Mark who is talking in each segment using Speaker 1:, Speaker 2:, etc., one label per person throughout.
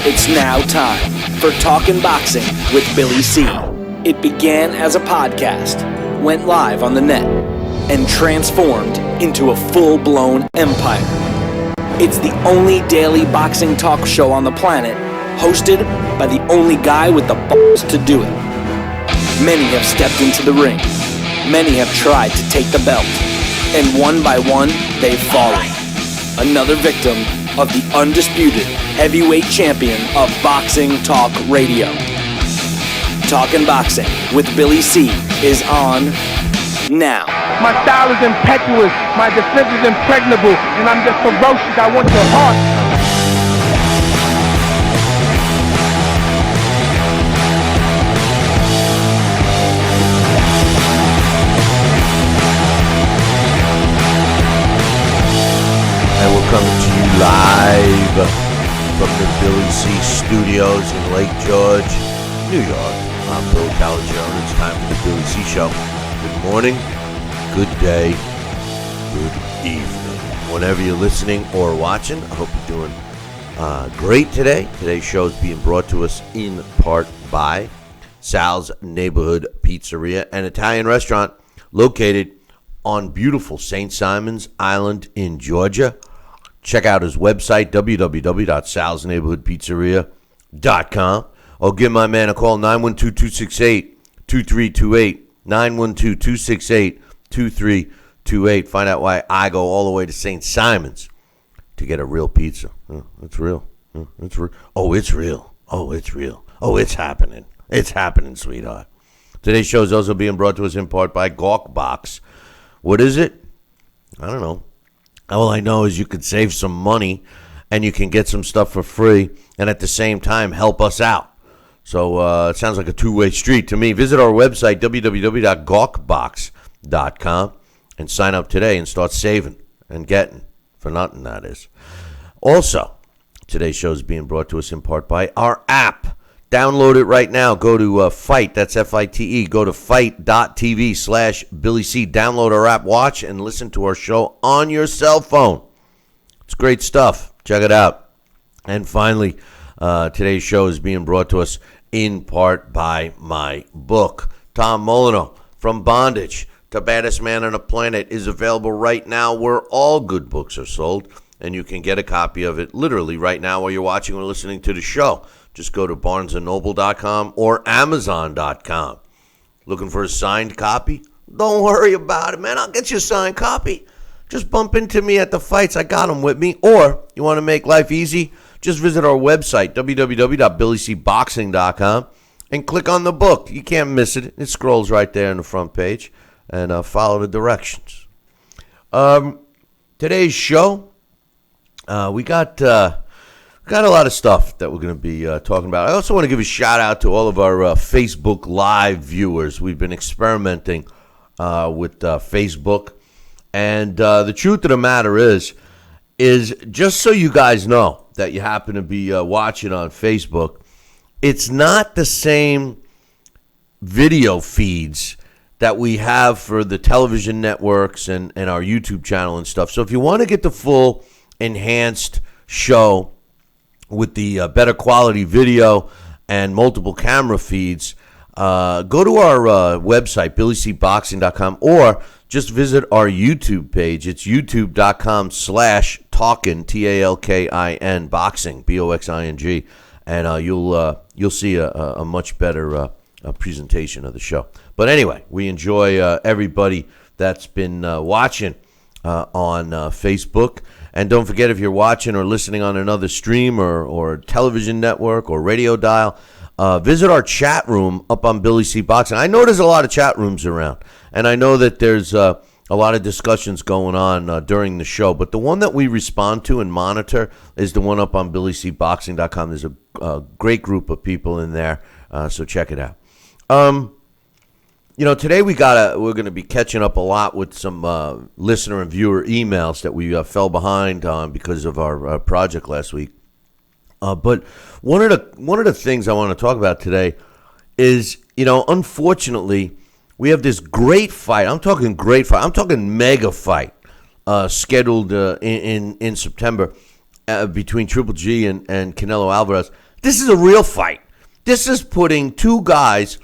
Speaker 1: It's now time for Talkin' Boxing with Billy C. It began as a podcast, went live on the net, and transformed into a full-blown empire. It's the only daily boxing talk show on the planet, hosted by the only guy with the balls to do it. Many have stepped into the ring. Many have tried to take the belt. And one by one, they've fallen. Another victim of the undisputed heavyweight champion of Boxing Talk Radio. Talkin' Boxing with Billy C is on now.
Speaker 2: My style is impetuous, my defense is impregnable, and I'm just ferocious. I want your heart.
Speaker 3: Coming to you live from the Billy C Studios in Lake George, New York. I'm Bill Caligione. It's time for the Billy C Show. Good morning, good day, good evening. Whenever you're listening or watching, I hope you're doing great today. Today's show is being brought to us in part by Sal's Neighborhood Pizzeria, an Italian restaurant located on beautiful St. Simons Island in Georgia. Check out his website, www.salsneighborhoodpizzeria.com, or give my man a call, 912-268-2328, 912-268-2328. Find out why I go all the way to St. Simons to get a real pizza. It's real. It's real. Oh, it's real. Oh, it's real. Oh, it's happening. It's happening, sweetheart. Today's show is also being brought to us in part by Gawk Box. What is it? I don't know. All I know is you could save some money and you can get some stuff for free and at the same time help us out. So it sounds like a two-way street to me. Visit our website, www.gawkbox.com, and sign up today and start saving and getting for nothing, that is. Also, today's show is being brought to us in part by our app. Download it right now. Go to Fight, that's F-I-T-E. Go to fight.tv/Billy C. Download our app, watch, and listen to our show on your cell phone. It's great stuff. Check it out. And finally, today's show is being brought to us in part by my book. Tom Molyneux, From Bondage to Baddest Man on the Planet, is available right now where all good books are sold. And you can get a copy of it literally right now while you're watching or listening to the show. Just go to barnesandnoble.com or amazon.com. Looking for a signed copy? Don't worry about it, man. I'll get you a signed copy. Just bump into me at the fights. I got them with me. Or you want to make life easy? Just visit our website, www.billycboxing.com, and click on the book. You can't miss it. It scrolls right there on the front page. And follow the directions. Today's show, we got a lot of stuff that we're going to be talking about. I also want to give a shout out to all of our Facebook Live viewers. We've been experimenting with Facebook. And the truth of the matter is just so you guys know that you happen to be watching on Facebook, it's not the same video feeds that we have for the television networks and our YouTube channel and stuff. So if you want to get the full enhanced show with the better quality video and multiple camera feeds, go to our website, billycboxing.com, or just visit our YouTube page. It's youtube.com/talkin, TALKIN, boxing, BOXING, and you'll see a much better presentation of the show. But anyway, we enjoy everybody that's been watching on Facebook. And don't forget, if you're watching or listening on another stream or television network or radio dial, visit our chat room up on Billy C Boxing. I know there's a lot of chat rooms around, and I know that there's a lot of discussions going on during the show. But the one that we respond to and monitor is the one up on BillyCboxing.com. There's a great group of people in there, so check it out. Today we're going to be catching up a lot with some listener and viewer emails that we fell behind on because of our project last week. But one of the things I want to talk about today is, unfortunately, we have this great fight. I'm talking great fight. I'm talking mega fight scheduled in September between Triple G and Canelo Alvarez. This is a real fight. This is putting two guys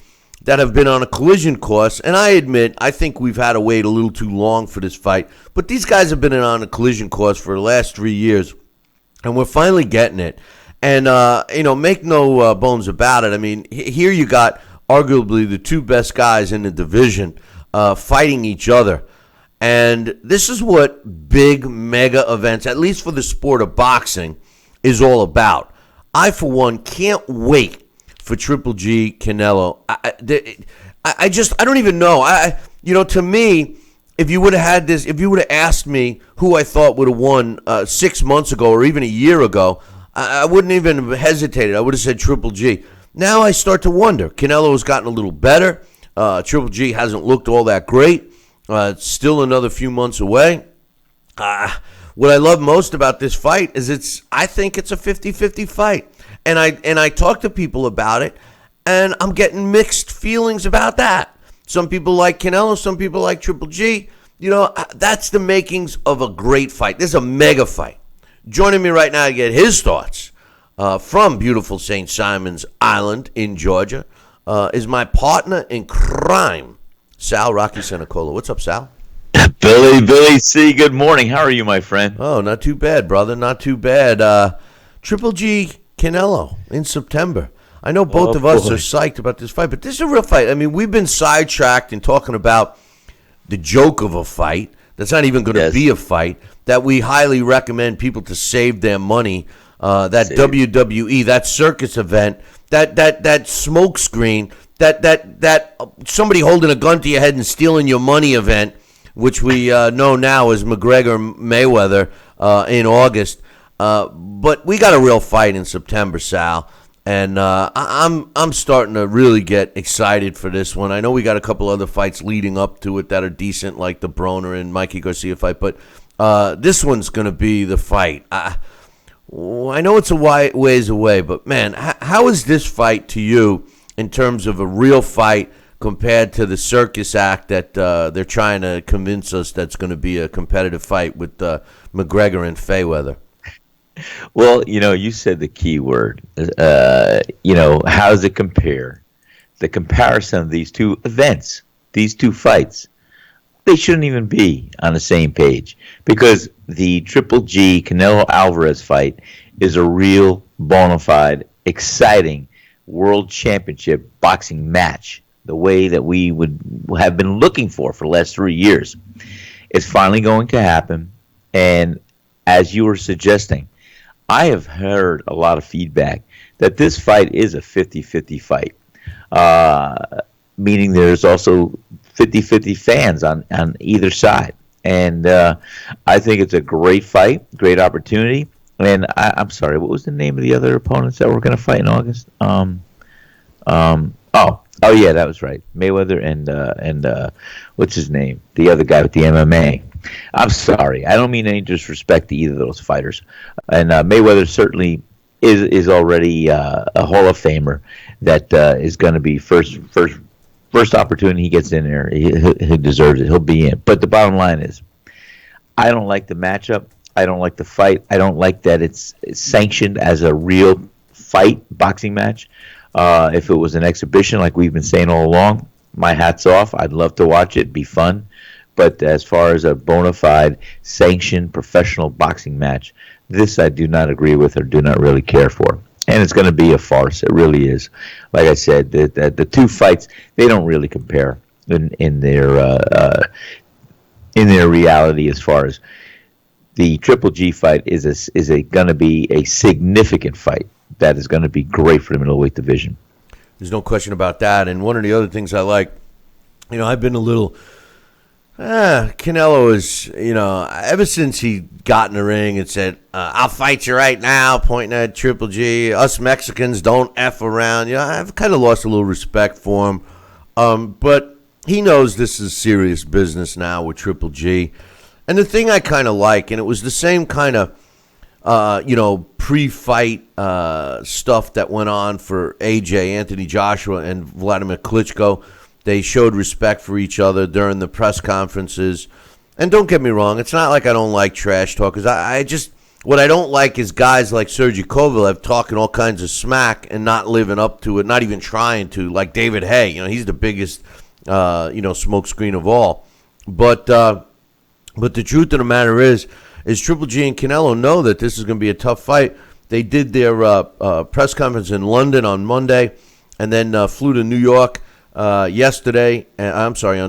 Speaker 3: that have been on a collision course, and I admit, I think we've had to wait a little too long for this fight, but these guys have been on a collision course for the last 3 years, and we're finally getting it. And, make no bones about it. I mean, here you got arguably the two best guys in the division fighting each other. And this is what big mega events, at least for the sport of boxing, is all about. I, for one, can't wait for Triple G Canelo. I don't even know. To me, if you would have had this, if you would have asked me who I thought would have won 6 months ago or even a year ago, I wouldn't even have hesitated. I would have said Triple G. Now I start to wonder. Canelo has gotten a little better. Triple G hasn't looked all that great. It's still another few months away. What I love most about this fight is I think it's a 50-50 fight. And I talk to people about it, and I'm getting mixed feelings about that. Some people like Canelo, some people like Triple G. That's the makings of a great fight. This is a mega fight. Joining me right now to get his thoughts from beautiful St. Simon's Island in Georgia is my partner in crime, Sal Rocky Senecola. What's up, Sal?
Speaker 4: Billy C., good morning. How are you, my friend?
Speaker 3: Oh, not too bad, brother. Not too bad. Triple G Canelo in September. I know both of us are psyched about this fight, but this is a real fight. I mean, we've been sidetracked in talking about the joke of a fight that's not even going to be a fight, that we highly recommend people to save their money, that WWE, that circus event, that smoke screen, that somebody holding a gun to your head and stealing your money event, which we know now as McGregor-Mayweather in August. But we got a real fight in September, Sal, and I'm starting to really get excited for this one. I know we got a couple other fights leading up to it that are decent, like the Broner and Mikey Garcia fight, but this one's going to be the fight. I know it's a ways away, but, man, how is this fight to you in terms of a real fight compared to the circus act that they're trying to convince us that's going to be a competitive fight with McGregor and Mayweather?
Speaker 4: Well, you said the key word. How does it compare? The comparison of these two events, these two fights, they shouldn't even be on the same page, because the Triple G Canelo Alvarez fight is a real, bona fide, exciting world championship boxing match, the way that we would have been looking for the last 3 years. It's finally going to happen, and as you were suggesting, I have heard a lot of feedback that this fight is a 50-50 fight, meaning there's also 50-50 fans on either side. And I think it's a great fight, great opportunity. And I'm sorry, what was the name of the other opponents that were going to fight in August? Oh yeah, that was right. Mayweather and what's his name? The other guy with the MMA. I'm sorry, I don't mean any disrespect to either of those fighters. And Mayweather certainly is already a Hall of Famer that is going to be first opportunity he gets in there. He deserves it. He'll be in. But the bottom line is, I don't like the matchup. I don't like the fight. I don't like that it's sanctioned as a real fight, boxing match. If it was an exhibition like we've been saying all along, my hat's off. I'd love to watch it. Be fun. But as far as a bona fide, sanctioned, professional boxing match, this I do not agree with or do not really care for. And it's going to be a farce. It really is. Like I said, the two fights, they don't really compare in their reality. As far as the Triple G fight is going to be a significant fight that is going to be great for the middleweight division.
Speaker 3: There's no question about that. And one of the other things I like, I've been a little Canelo is, ever since he got in the ring and said, I'll fight you right now, pointing at Triple G, us Mexicans don't F around. I've kind of lost a little respect for him. But he knows this is serious business now with Triple G. And the thing I kind of like, and it was the same kind of, pre-fight stuff that went on for AJ, Anthony Joshua, and Vladimir Klitschko. They showed respect for each other during the press conferences. And don't get me wrong, it's not like I don't like trash talk, because I just, what I don't like is guys like Sergey Kovalev talking all kinds of smack and not living up to it, not even trying to, like David Hay. You know, he's the biggest, smoke screen of all. But the truth of the matter is Triple G and Canelo know that this is going to be a tough fight. They did their press conference in London on Monday, and then flew to New York on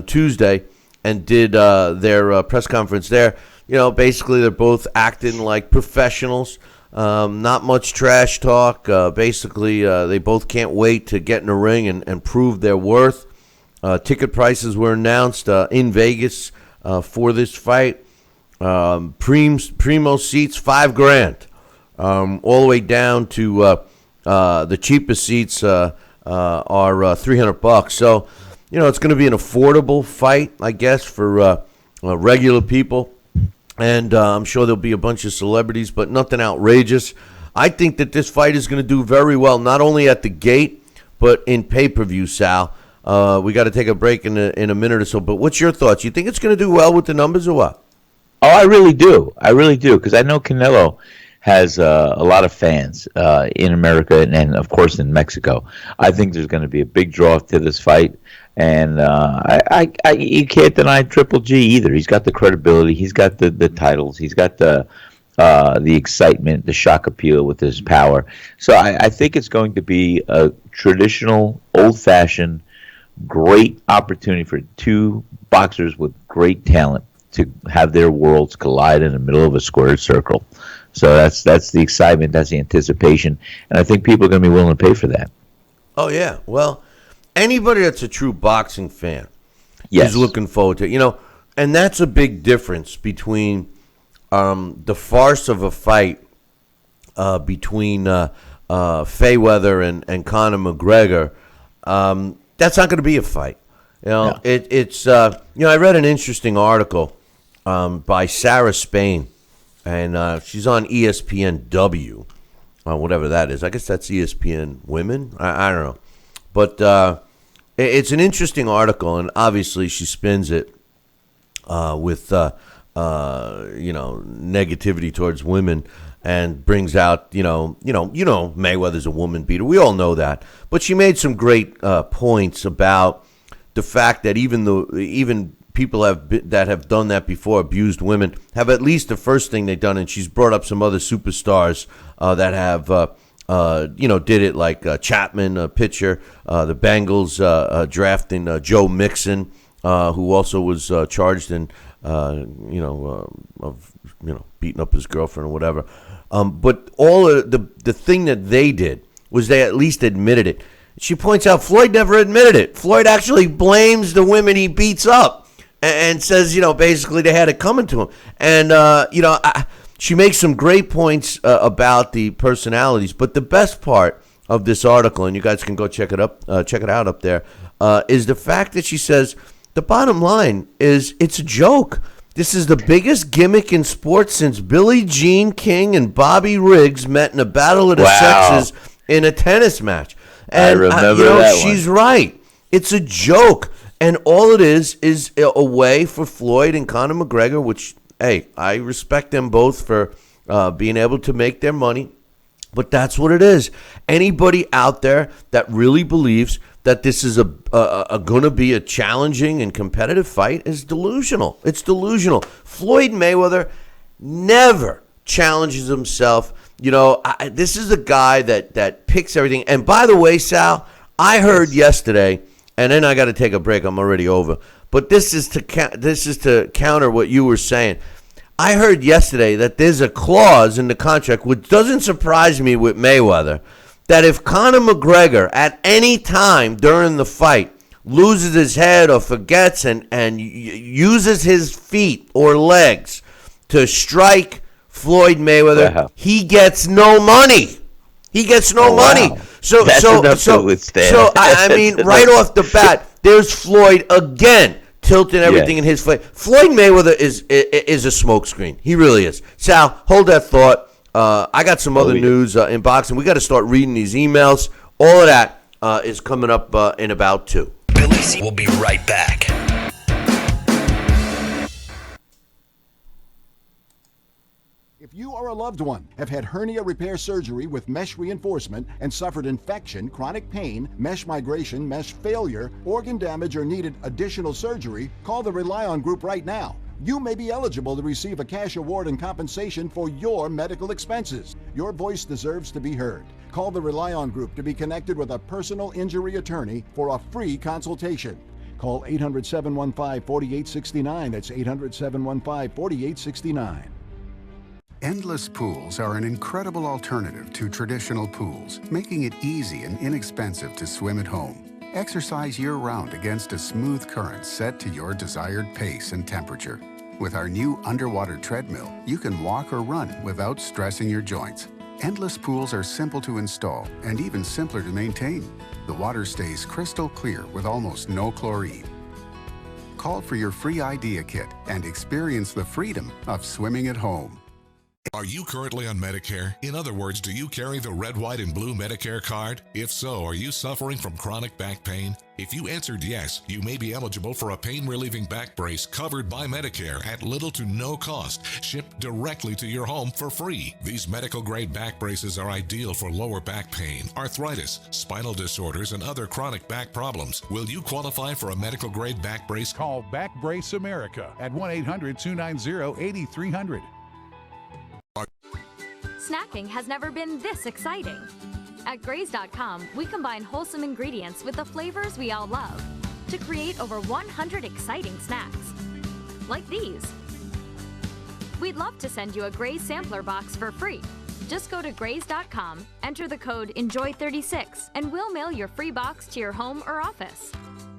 Speaker 3: Tuesday, and did their press conference there. You know, basically they're both acting like professionals. Not much trash talk. Basically, they both can't wait to get in the ring and prove their worth. Ticket prices were announced in Vegas for this fight. Primo seats, $5,000, all the way down to the cheapest seats are $300. So, you know, it's going to be an affordable fight, I guess, for regular people. And I'm sure there'll be a bunch of celebrities, but nothing outrageous. I think that this fight is going to do very well, not only at the gate, but in pay-per-view, Sal. We got to take a break in a minute or so. But what's your thoughts? You think it's going to do well with the numbers or what?
Speaker 4: Oh, I really do, because I know Canelo has a lot of fans in America and, of course, in Mexico. I think there's going to be a big draw to this fight. And you can't deny Triple G either. He's got the credibility. He's got the titles. He's got the excitement, the shock appeal with his power. So I think it's going to be a traditional, old-fashioned, great opportunity for two boxers with great talent to have their worlds collide in the middle of a squared circle. So that's the excitement. That's the anticipation. And I think people are going to be willing to pay for that.
Speaker 3: Oh, yeah. Well, anybody that's a true boxing fan
Speaker 4: is
Speaker 3: looking forward to it. You know, and that's a big difference between the farce of a fight between Mayweather and Conor McGregor. That's not going to be a fight. You know, it's I read an interesting article by Sarah Spain, and she's on ESPNW, whatever that is. I guess that's ESPN Women. I don't know. But it's an interesting article, and obviously she spins it with negativity towards women, and brings out Mayweather's a woman beater. We all know that, but she made some great points about the fact that even people that have done that before, abused women, have at least the first thing they've done, and she's brought up some other superstars that have. Did it, like Chapman, a pitcher, the Bengals drafting Joe Mixon, who also was charged in, beating up his girlfriend or whatever. But all of the thing that they did was they at least admitted it. She points out Floyd never admitted it. Floyd actually blames the women he beats up and says, basically they had it coming to him. And, she makes some great points about the personalities, but the best part of this article, and you guys can go check it out up there, is the fact that she says the bottom line is it's a joke. This is the biggest gimmick in sports since Billie Jean King and Bobby Riggs met in a battle of the sexes in a tennis match. And
Speaker 4: I remember that
Speaker 3: she's right. It's a joke, and all it is a way for Floyd and Conor McGregor, which. Hey, I respect them both for being able to make their money, but that's what it is. Anybody out there that really believes that this is going to be a challenging and competitive fight is delusional. It's delusional. Floyd Mayweather never challenges himself. This is a guy that picks everything. And by the way, Sal, I heard yesterday, and then I got to take a break. I'm already over. But this is to counter what you were saying. I heard yesterday that there's a clause in the contract, which doesn't surprise me with Mayweather, that if Conor McGregor at any time during the fight loses his head or forgets and uses his feet or legs to strike Floyd Mayweather, he gets no money. He gets no money.
Speaker 4: Wow.
Speaker 3: So I mean, right off the bat, there's Floyd again. Tilting everything in his face. Floyd Mayweather is a smokescreen. He really is. Sal, hold that thought. I got some other news in boxing. We got to start reading these emails. All of that is coming up in about 2.
Speaker 1: Billy C will be right back.
Speaker 2: If
Speaker 5: If you or a loved one have had hernia repair surgery with mesh reinforcement and suffered infection, chronic pain, mesh migration, mesh failure, organ damage, or needed additional surgery, call the Rely On Group right now. You may be eligible to receive a cash award and compensation for your medical expenses. Your voice deserves to be heard. Call the Rely On Group to be connected with a personal injury attorney for a free consultation. Call 800-715-4869. That's 800-715-4869.
Speaker 6: Endless pools are an incredible alternative to traditional pools, making it easy and inexpensive to swim at home. Exercise year-round against a smooth current set to your desired pace and temperature. With our new underwater treadmill, you can walk or run without stressing your joints. Endless pools are simple to install and even simpler to maintain. The water stays crystal clear with almost no chlorine. Call for your free idea kit and experience the freedom of swimming at home.
Speaker 7: Are you currently on Medicare? In other words, do you carry the red, white, and blue Medicare card? If so, are you suffering from chronic back pain? If you answered yes, you may be eligible for a pain-relieving back brace covered by Medicare at little to no cost, shipped directly to your home for free. These medical-grade back braces are ideal for lower back pain, arthritis, spinal disorders, and other chronic back problems. Will you qualify for a medical-grade back brace?
Speaker 8: Call Back Brace America at 1-800-290-8300.
Speaker 9: Snacking has never been this exciting. At Graze.com, we combine wholesome ingredients with the flavors we all love to create over 100 exciting snacks, like these. We'd love to send you a Graze sampler box for free. Just go to Graze.com, enter the code ENJOY36, and we'll mail your free box to your home or office.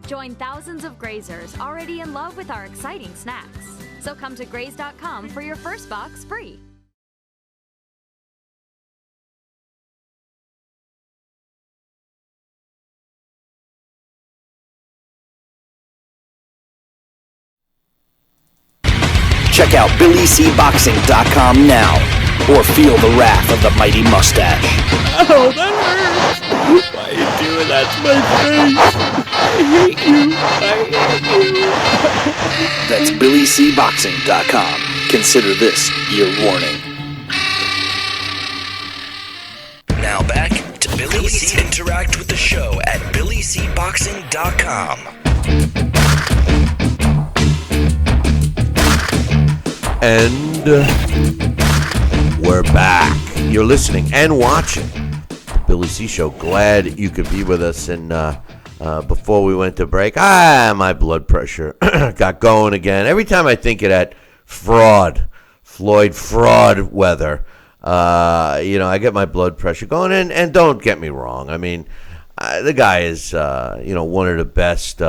Speaker 9: Join thousands of Grazers already in love with our exciting snacks. So come to Graze.com for your first box free.
Speaker 1: Check out BillyCBoxing.com now, or feel the wrath of the mighty mustache.
Speaker 10: Oh, that hurts! Why are you doing that to my face? I hate you.
Speaker 1: That's BillyCBoxing.com. Consider this your warning. Now back to Billy C. Interact with the show at BillyCBoxing.com.
Speaker 3: And we're back. You're listening and watching the Billy C Show. Glad you could be with us. And before we went to break, my blood pressure got going again. Every time I think of that Floyd fraud weather, I get my blood pressure going. And don't get me wrong. I mean, the guy is, one of the best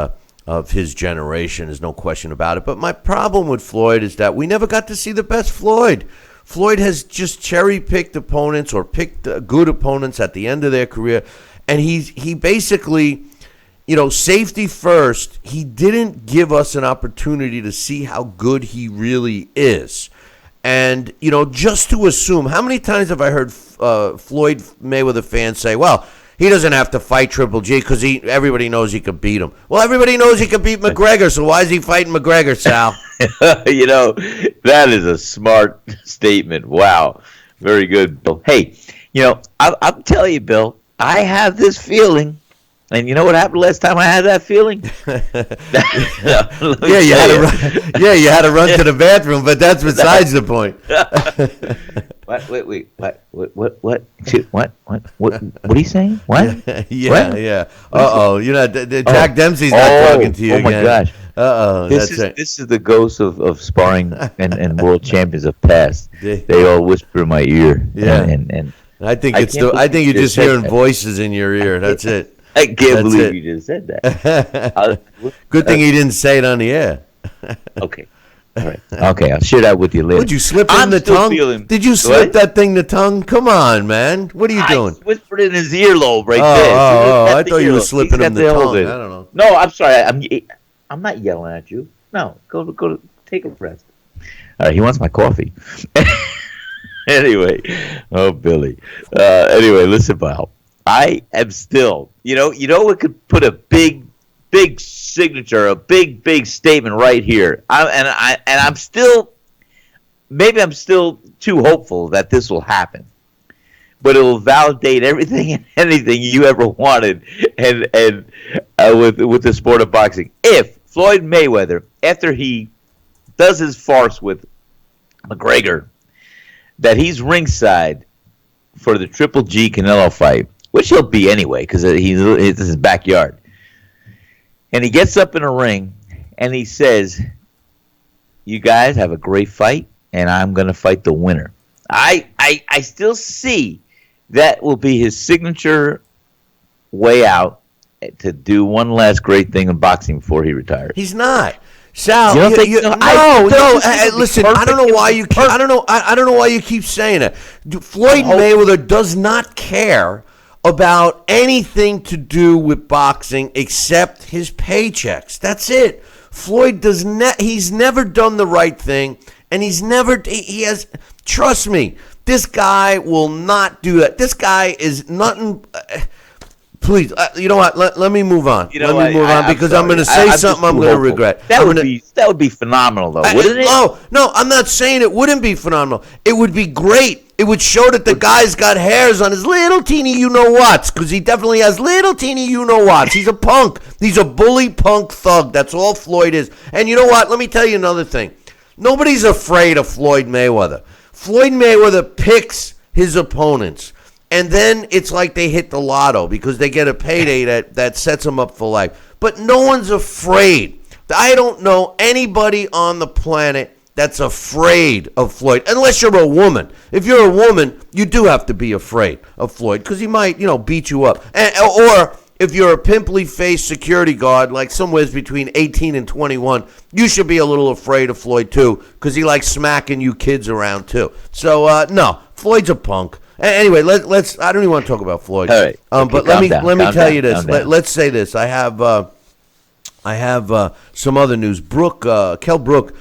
Speaker 3: of his generation. There's no question about it. But my problem with Floyd is that we never got to see the best Floyd. Floyd has just cherry-picked opponents or picked good opponents at the end of their career. And he basically, safety first, he didn't give us an opportunity to see how good he really is. And, just to assume, how many times have I heard Floyd Mayweather fans say, well, he doesn't have to fight Triple G because everybody knows he could beat him. Well, everybody knows he could beat McGregor, so why is he fighting McGregor, Sal?
Speaker 4: That is a smart statement. Wow. Very good, Bill. Hey, I'll tell you, Bill, I have this feeling, and you know what happened last time I had that feeling?
Speaker 3: You had to run to the bathroom, but that's besides the point.
Speaker 4: What? Wait. What are you saying? What?
Speaker 3: Yeah. Jack Dempsey's not talking to you again.
Speaker 4: Oh, my gosh. This is the ghost of sparring and world champions of past. They all whisper in my ear.
Speaker 3: Yeah.
Speaker 4: And
Speaker 3: I think you're just hearing voices in your ear. That's it.
Speaker 4: I can't believe you just said that.
Speaker 3: Good thing he didn't say it on the air.
Speaker 4: Okay. All right. Okay, I'll share that with you later.
Speaker 3: Would you slip him the tongue? Did you slip that thing the tongue? Come on, man. What are you doing?
Speaker 4: I whispered in his earlobe there.
Speaker 3: I thought you were slipping him the tongue. I don't know.
Speaker 4: No, I'm sorry. I'm not yelling at you. No, go take a rest. All right, he wants my coffee. Anyway, Billy. Anyway, listen, pal. I am still, what could put a big signature, a big statement right here. I'm still maybe I'm still too hopeful that this will happen, but it will validate everything and anything you ever wanted, and with the sport of boxing. If Floyd Mayweather, after he does his farce with McGregor, that he's ringside for the Triple G Canelo fight, which he'll be anyway because it's his backyard, and he gets up in a ring and he says, "You guys have a great fight, and I'm going to fight the winner." I still see that will be his signature way out to do one last great thing in boxing before he retires.
Speaker 3: He's not. Sal,
Speaker 4: no.
Speaker 3: Listen, I don't know why you. I don't know why you keep saying it. Floyd Mayweather does not care about anything to do with boxing except his paychecks. That's it. Floyd does not. He's never done the right thing, and he's never. He has. Trust me, this guy will not do that. This guy is nothing. Please, you know what? Let me move on. Let me move on because I'm going to say something I'm going to regret.
Speaker 4: That would be phenomenal, though, wouldn't it?
Speaker 3: No, I'm not saying it wouldn't be phenomenal. It would be great. It would show that the guy's got hairs on his little teeny you-know-whats, because he definitely has little teeny you-know-whats. He's a punk. He's a bully punk thug. That's all Floyd is. And you know what? Let me tell you another thing. Nobody's afraid of Floyd Mayweather. Floyd Mayweather picks his opponents. And then it's like they hit the lotto because they get a payday that sets them up for life. But no one's afraid. I don't know anybody on the planet that's afraid of Floyd, unless you're a woman. If you're a woman, you do have to be afraid of Floyd because he might, beat you up. Or if you're a pimply-faced security guard, like somewhere between 18 and 21, you should be a little afraid of Floyd too because he likes smacking you kids around too. So, no, Floyd's a punk. Anyway, let's. I don't even want to talk about Floyd.
Speaker 4: All right.
Speaker 3: But let me tell you this. Let's say this. I have some other news. Kell Brook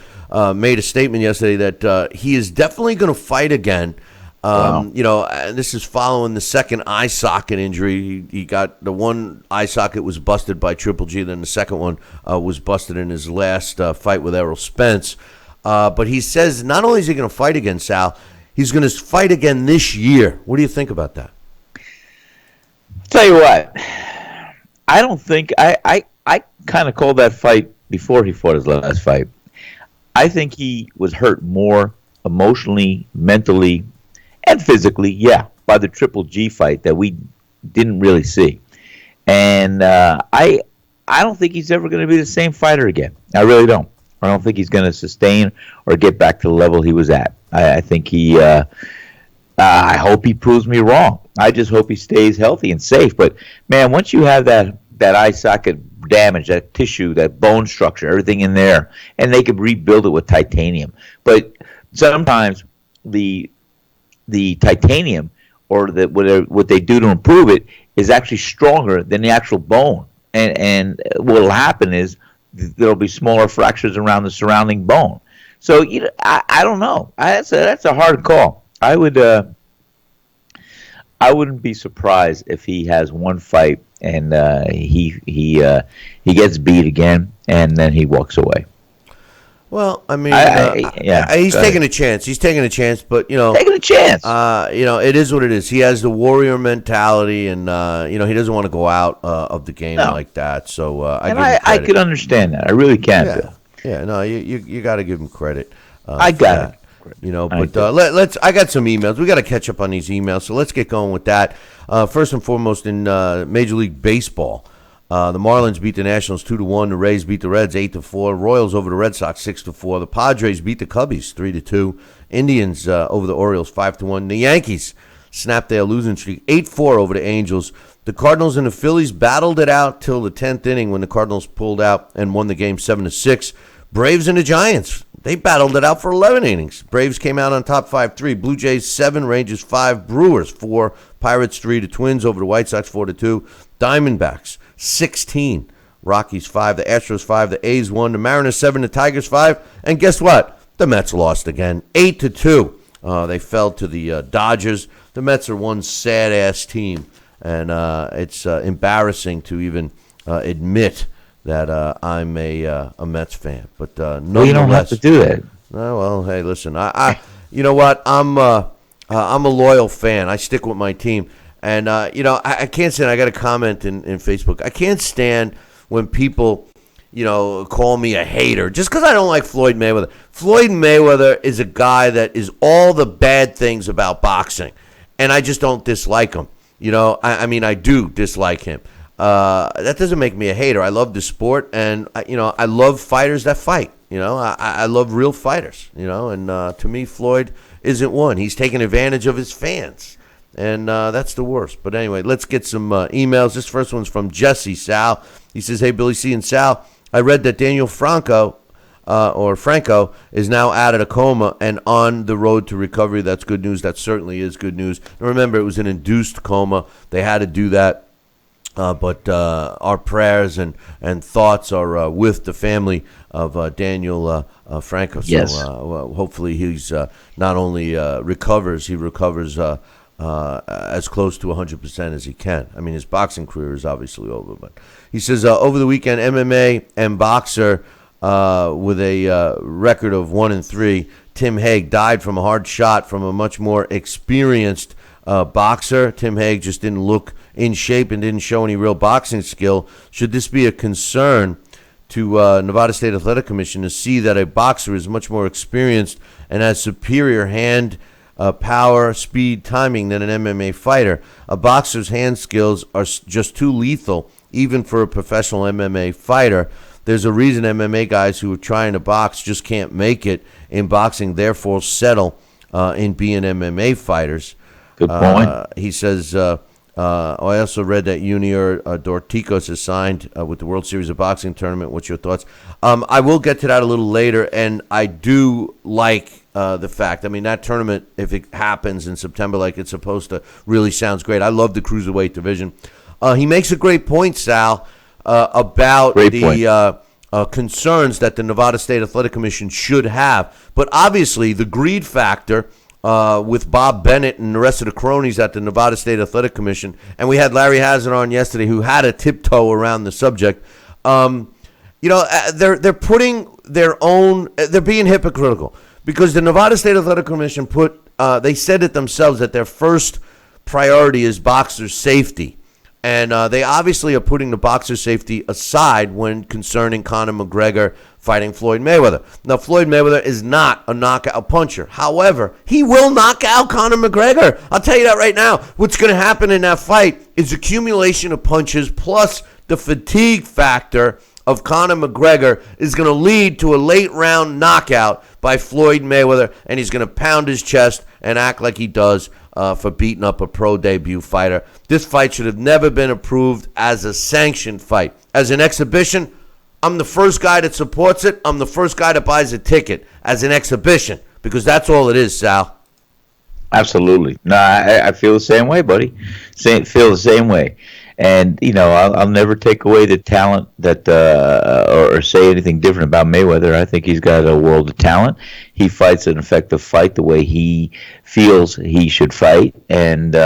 Speaker 3: made a statement yesterday that he is definitely going to fight again. Wow. And this is following the second eye socket injury. He got the one eye socket was busted by Triple G. Then the second one was busted in his last fight with Errol Spence. But he says not only is he going to fight again, Sal. He's going to fight again this year. What do you think about that?
Speaker 4: Tell you what, I don't think I kind of called that fight before he fought his last fight. I think he was hurt more emotionally, mentally, and physically, by the Triple G fight that we didn't really see. And I don't think he's ever going to be the same fighter again. I really don't. I don't think he's going to sustain or get back to the level he was at. I think he. I hope he proves me wrong. I just hope he stays healthy and safe. But man, once you have that eye socket damage, that tissue, that bone structure, everything in there, and they could rebuild it with titanium. But sometimes the titanium or what they do to improve it is actually stronger than the actual bone. And what will happen is there'll be smaller fractures around the surrounding bone. So I don't know. That's a hard call. I wouldn't be surprised if he has one fight and he gets beat again and then he walks away.
Speaker 3: Well, I mean, he's taking a chance. He's taking a chance, but
Speaker 4: taking a chance.
Speaker 3: It is what it is. He has the warrior mentality, and he doesn't want to go out of the game like that. So
Speaker 4: I could understand that. I really can.
Speaker 3: Yeah. No, you got to give him credit.
Speaker 4: I got it.
Speaker 3: Let's. I got some emails. We got to catch up on these emails, so let's get going with that. First and foremost, in Major League Baseball. The Marlins beat the Nationals 2-1. The Rays beat the Reds 8-4. Royals over the Red Sox 6-4. The Padres beat the Cubbies 3-2. Indians over the Orioles 5-1. The Yankees snapped their losing streak 8-4 over the Angels. The Cardinals and the Phillies battled it out till the 10th inning when the Cardinals pulled out and won the game 7-6. Braves and the Giants, they battled it out for 11 innings. Braves came out on top 5-3. Blue Jays 7, Rangers 5, Brewers 4, Pirates 3. The Twins over the White Sox 4-2. Diamondbacks 16, Rockies 5, the Astros 5, the A's 1, the Mariners 7, the Tigers 5, and guess what? The Mets lost again, 8-2. They fell to the Dodgers. The Mets are one sad-ass team, and it's embarrassing to even admit that I'm a Mets fan. But
Speaker 4: you don't have to do that.
Speaker 3: Oh, well, hey, listen, I you know what? I'm a loyal fan. I stick with my team. And, I can't stand, I got a comment in Facebook. I can't stand when people, call me a hater just because I don't like Floyd Mayweather. Floyd Mayweather is a guy that is all the bad things about boxing. And I just don't dislike him. I do dislike him. That doesn't make me a hater. I love the sport, and I love fighters that fight. I love real fighters. And to me, Floyd isn't one. He's taking advantage of his fans, and that's the worst. But anyway, let's get some emails. This first one's from Jesse Sal. He says, "Hey, Billy C and Sal, I read that Daniel Franco is now out of a coma and on the road to recovery. That's good news. That certainly is good news. And remember, it was an induced coma. They had to do that. But our prayers and thoughts are with the family of Daniel Franco. So
Speaker 4: yes.
Speaker 3: Hopefully he's not only recovers, he recovers as close to 100% as he can. I mean, his boxing career is obviously over. But he says, over the weekend, MMA and boxer with a record of 1-3, Tim Hague died from a hard shot from a much more experienced boxer. Tim Hague just didn't look in shape and didn't show any real boxing skill. Should this be a concern to Nevada State Athletic Commission to see that a boxer is much more experienced and has superior hand power, speed, timing than an MMA fighter? A boxer's hand skills are just too lethal, even for a professional MMA fighter. There's a reason MMA guys who are trying to box just can't make it in boxing, therefore settle in being MMA fighters.
Speaker 4: Good point.
Speaker 3: He says, I also read that Junior Dorticos is signed with the World Series of Boxing tournament. What's your thoughts? I will get to that a little later, and I do like the fact, that tournament, if it happens in September like it's supposed to, really sounds great. I love the cruiserweight division. He makes a great point, Sal, about concerns that the Nevada State Athletic Commission should have. But obviously, the greed factor with Bob Bennett and the rest of the cronies at the Nevada State Athletic Commission, and we had Larry Hazard on yesterday who had a tiptoe around the subject. They're putting their own, they're being hypocritical because the Nevada State Athletic Commission they said it themselves that their first priority is boxers' safety. And they obviously are putting the boxer safety aside when concerning Conor McGregor fighting Floyd Mayweather. Now, Floyd Mayweather is not a knockout puncher. However, he will knock out Conor McGregor. I'll tell you that right now. What's going to happen in that fight is accumulation of punches plus the fatigue factor of Conor McGregor is going to lead to a late-round knockout by Floyd Mayweather, and he's going to pound his chest and act like he does for beating up a pro debut fighter. This fight should have never been approved as a sanctioned fight. As an exhibition, I'm the first guy that supports it. I'm the first guy that buys a ticket as an exhibition because that's all it is, Sal.
Speaker 4: Absolutely. No, I feel the same way, buddy. Feel the same way. And, I'll never take away the talent that or say anything different about Mayweather. I think he's got a world of talent. He fights an effective fight the way he feels he should fight. And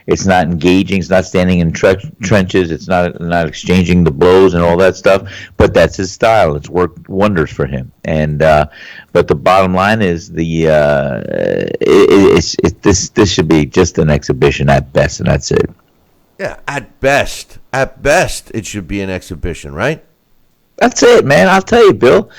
Speaker 4: it's not engaging. It's not standing in trenches. It's not exchanging the blows and all that stuff. But that's his style. It's worked wonders for him. And but the bottom line is this should be just an exhibition at best, and that's it.
Speaker 3: Yeah, at best, it should be an exhibition, right?
Speaker 4: That's it, man. I'll tell you, Bill.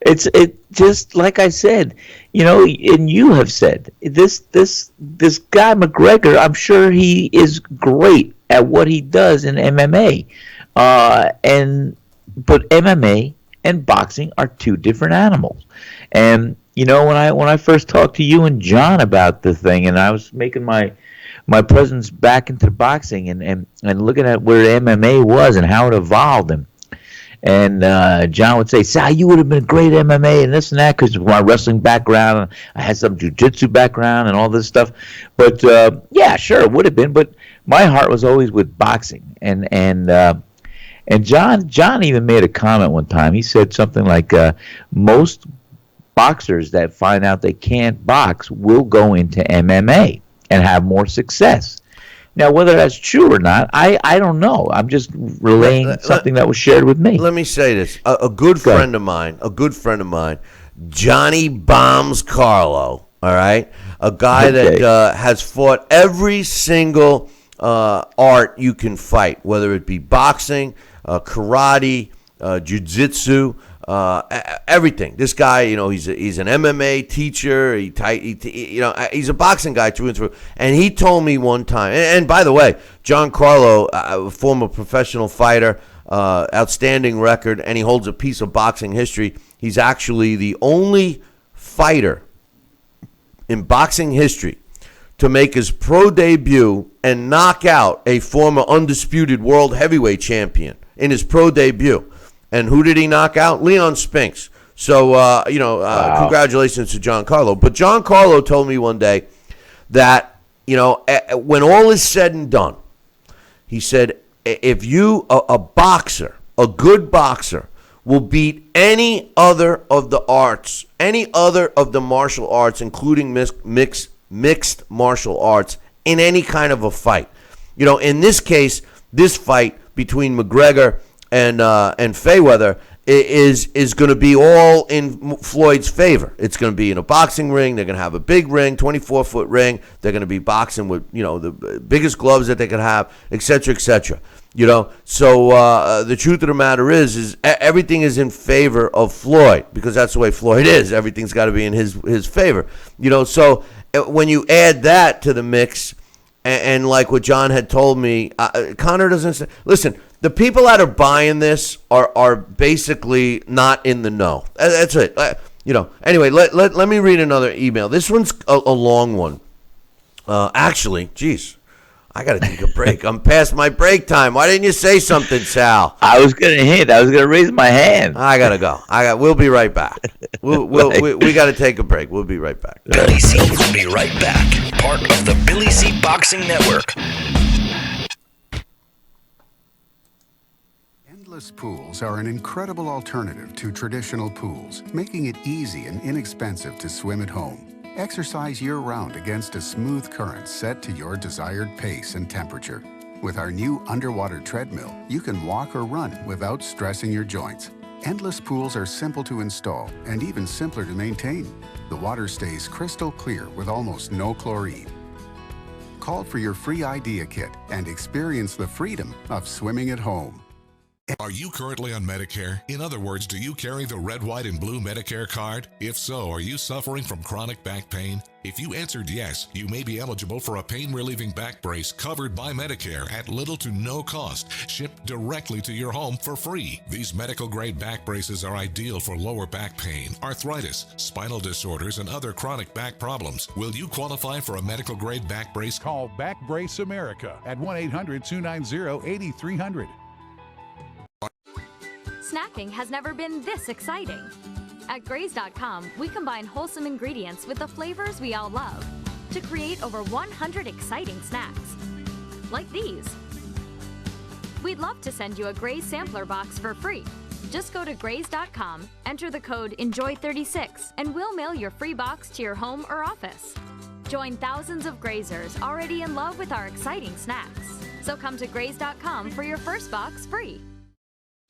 Speaker 4: It just like I said, and you have said this guy McGregor. I'm sure he is great at what he does in MMA, but MMA and boxing are two different animals. And when I first talked to you and John about the thing, and I was making my presence back into boxing and looking at where MMA was and how it evolved. And John would say, Sal, you would have been a great MMA and this and that because of my wrestling background. I had some jiu-jitsu background and all this stuff. But, yeah, sure, it would have been. But my heart was always with boxing. And John even made a comment one time. He said something like, most boxers that find out they can't box will go into MMA and have more success. Now, whether that's true or not, I don't know. I'm just relaying something that was shared with me.
Speaker 3: Let me say this: a good friend of mine Johnny Bombs Carlo, all right? A guy that has fought every single art you can fight, whether it be boxing, karate, jiu-jitsu, everything. This guy, he's an MMA teacher. He's a boxing guy through and through. And he told me one time, and by the way, John Carlo, a former professional fighter, outstanding record, and he holds a piece of boxing history. He's actually the only fighter in boxing history to make his pro debut and knock out a former undisputed world heavyweight champion in his pro debut. And who did he knock out? Leon Spinks. So, wow. Congratulations to John Carlo. But John Carlo told me one day that, when all is said and done, he said, if you, a boxer, a good boxer, will beat any other of the arts, any other of the martial arts, including mixed martial arts, in any kind of a fight. In this case, this fight between McGregor and Mayweather is going to be all in Floyd's favor. It's going to be in a boxing ring. They're going to have a big ring, 24-foot ring. They're going to be boxing with, the biggest gloves that they could have, et cetera, et cetera. So the truth of the matter is everything is in favor of Floyd, because that's the way Floyd is. Everything's got to be in his favor. So when you add that to the mix, and like what John had told me, Connor doesn't say, listen, the people that are buying this are basically not in the know. That's it. Anyway, let me read another email. This one's a long one. Actually, geez, I got to take a break. I'm past my break time. Why didn't you say something, Sal?
Speaker 4: I was going to hint. I was going to raise my hand.
Speaker 3: I got to go. We'll be right back. We got to take a break. We'll be right back.
Speaker 1: Billy C will be right back. Part of the Billy C Boxing Network.
Speaker 6: Endless pools are an incredible alternative to traditional pools, making it easy and inexpensive to swim at home. Exercise year-round against a smooth current set to your desired pace and temperature. With our new underwater treadmill, you can walk or run without stressing your joints. Endless pools are simple to install and even simpler to maintain. The water stays crystal clear with almost no chlorine. Call for your free idea kit and experience the freedom of swimming at home.
Speaker 7: Are you currently on Medicare? In other words, do you carry the red, white, and blue Medicare card? If so, are you suffering from chronic back pain? If you answered yes, you may be eligible for a pain-relieving back brace covered by Medicare at little to no cost, shipped directly to your home for free. These medical-grade back braces are ideal for lower back pain, arthritis, spinal disorders, and other chronic back problems. Will you qualify for a medical-grade back brace?
Speaker 8: Call Back Brace America at 1-800-290-8300.
Speaker 9: Snacking has never been this exciting. At Graze.com, we combine wholesome ingredients with the flavors we all love to create over 100 exciting snacks. Like these. We'd love to send you a Graze sampler box for free. Just go to Graze.com, enter the code ENJOY36, and we'll mail your free box to your home or office. Join thousands of Grazers already in love with our exciting snacks. So come to Graze.com for your first box free.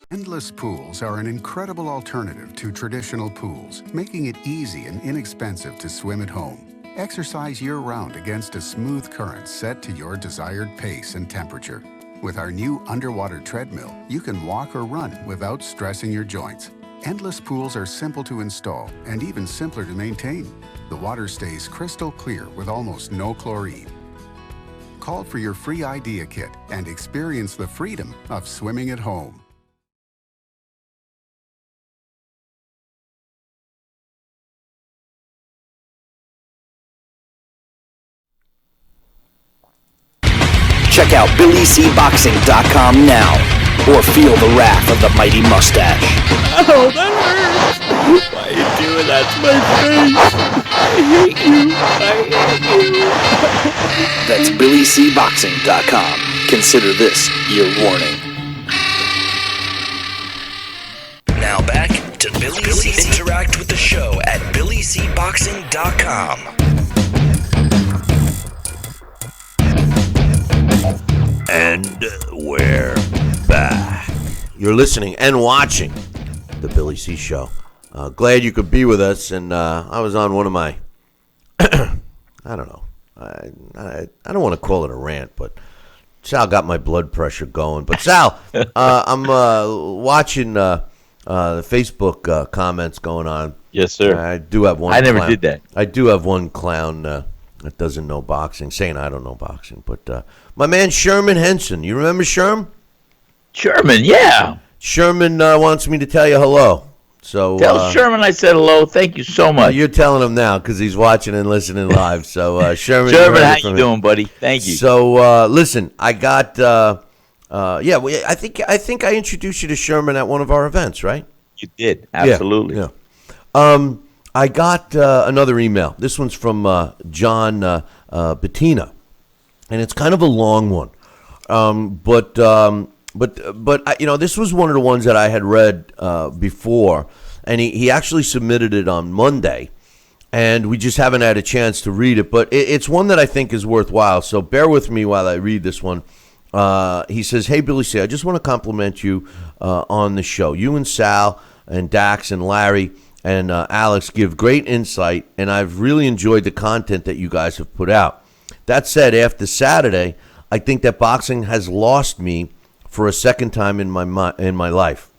Speaker 6: Endless pools are an incredible alternative to traditional pools, making it easy and inexpensive to swim at home. Exercise year-round against a smooth current set to your desired pace and temperature. With our new underwater treadmill, you can walk or run without stressing your joints. Endless pools are simple to install and even simpler to maintain. The water stays crystal clear with almost no chlorine. Call for your free idea kit and experience the freedom of swimming at home.
Speaker 1: Check out BillyCBoxing.com now, or feel the wrath of the mighty mustache.
Speaker 10: Oh, that hurts! Why are you doing that to my face? I hate you!
Speaker 1: That's BillyCBoxing.com. Consider this your warning. Now back to Billy C. Interact with the show at BillyCBoxing.com.
Speaker 3: And we're back. You're listening and watching The Billy C. Show Glad you could be with us. And I was on one of my, I don't know, I don't want to call it a rant, but Sal got my blood pressure going. But Sal, I'm watching the Facebook comments going on.
Speaker 4: Yes, sir.
Speaker 3: I do have one.
Speaker 4: I never did that.
Speaker 3: I do have one clown that doesn't know boxing, saying I don't know boxing. But my man Sherman Henson, you remember Sherm?
Speaker 4: Sherman, yeah.
Speaker 3: Sherman wants me to tell you hello. So
Speaker 4: tell Sherman I said hello. Thank you so much.
Speaker 3: You're telling him now because he's watching and listening live. So Sherman,
Speaker 4: how you doing, buddy? Thank you.
Speaker 3: So listen, I got I think I introduced you to Sherman at one of our events, right?
Speaker 4: You did, absolutely.
Speaker 3: Yeah. I got another email. This one's from John Bettina, and it's kind of a long one. But this was one of the ones that I had read before, and he actually submitted it on Monday, and we just haven't had a chance to read it. But it's one that I think is worthwhile. So bear with me while I read this one. He says, "Hey Billy C, I just want to compliment you on the show. You and Sal and Dax and Larry and Alex give great insight, and I've really enjoyed the content that you guys have put out. That said, after Saturday, I think that boxing has lost me for a second time in my life.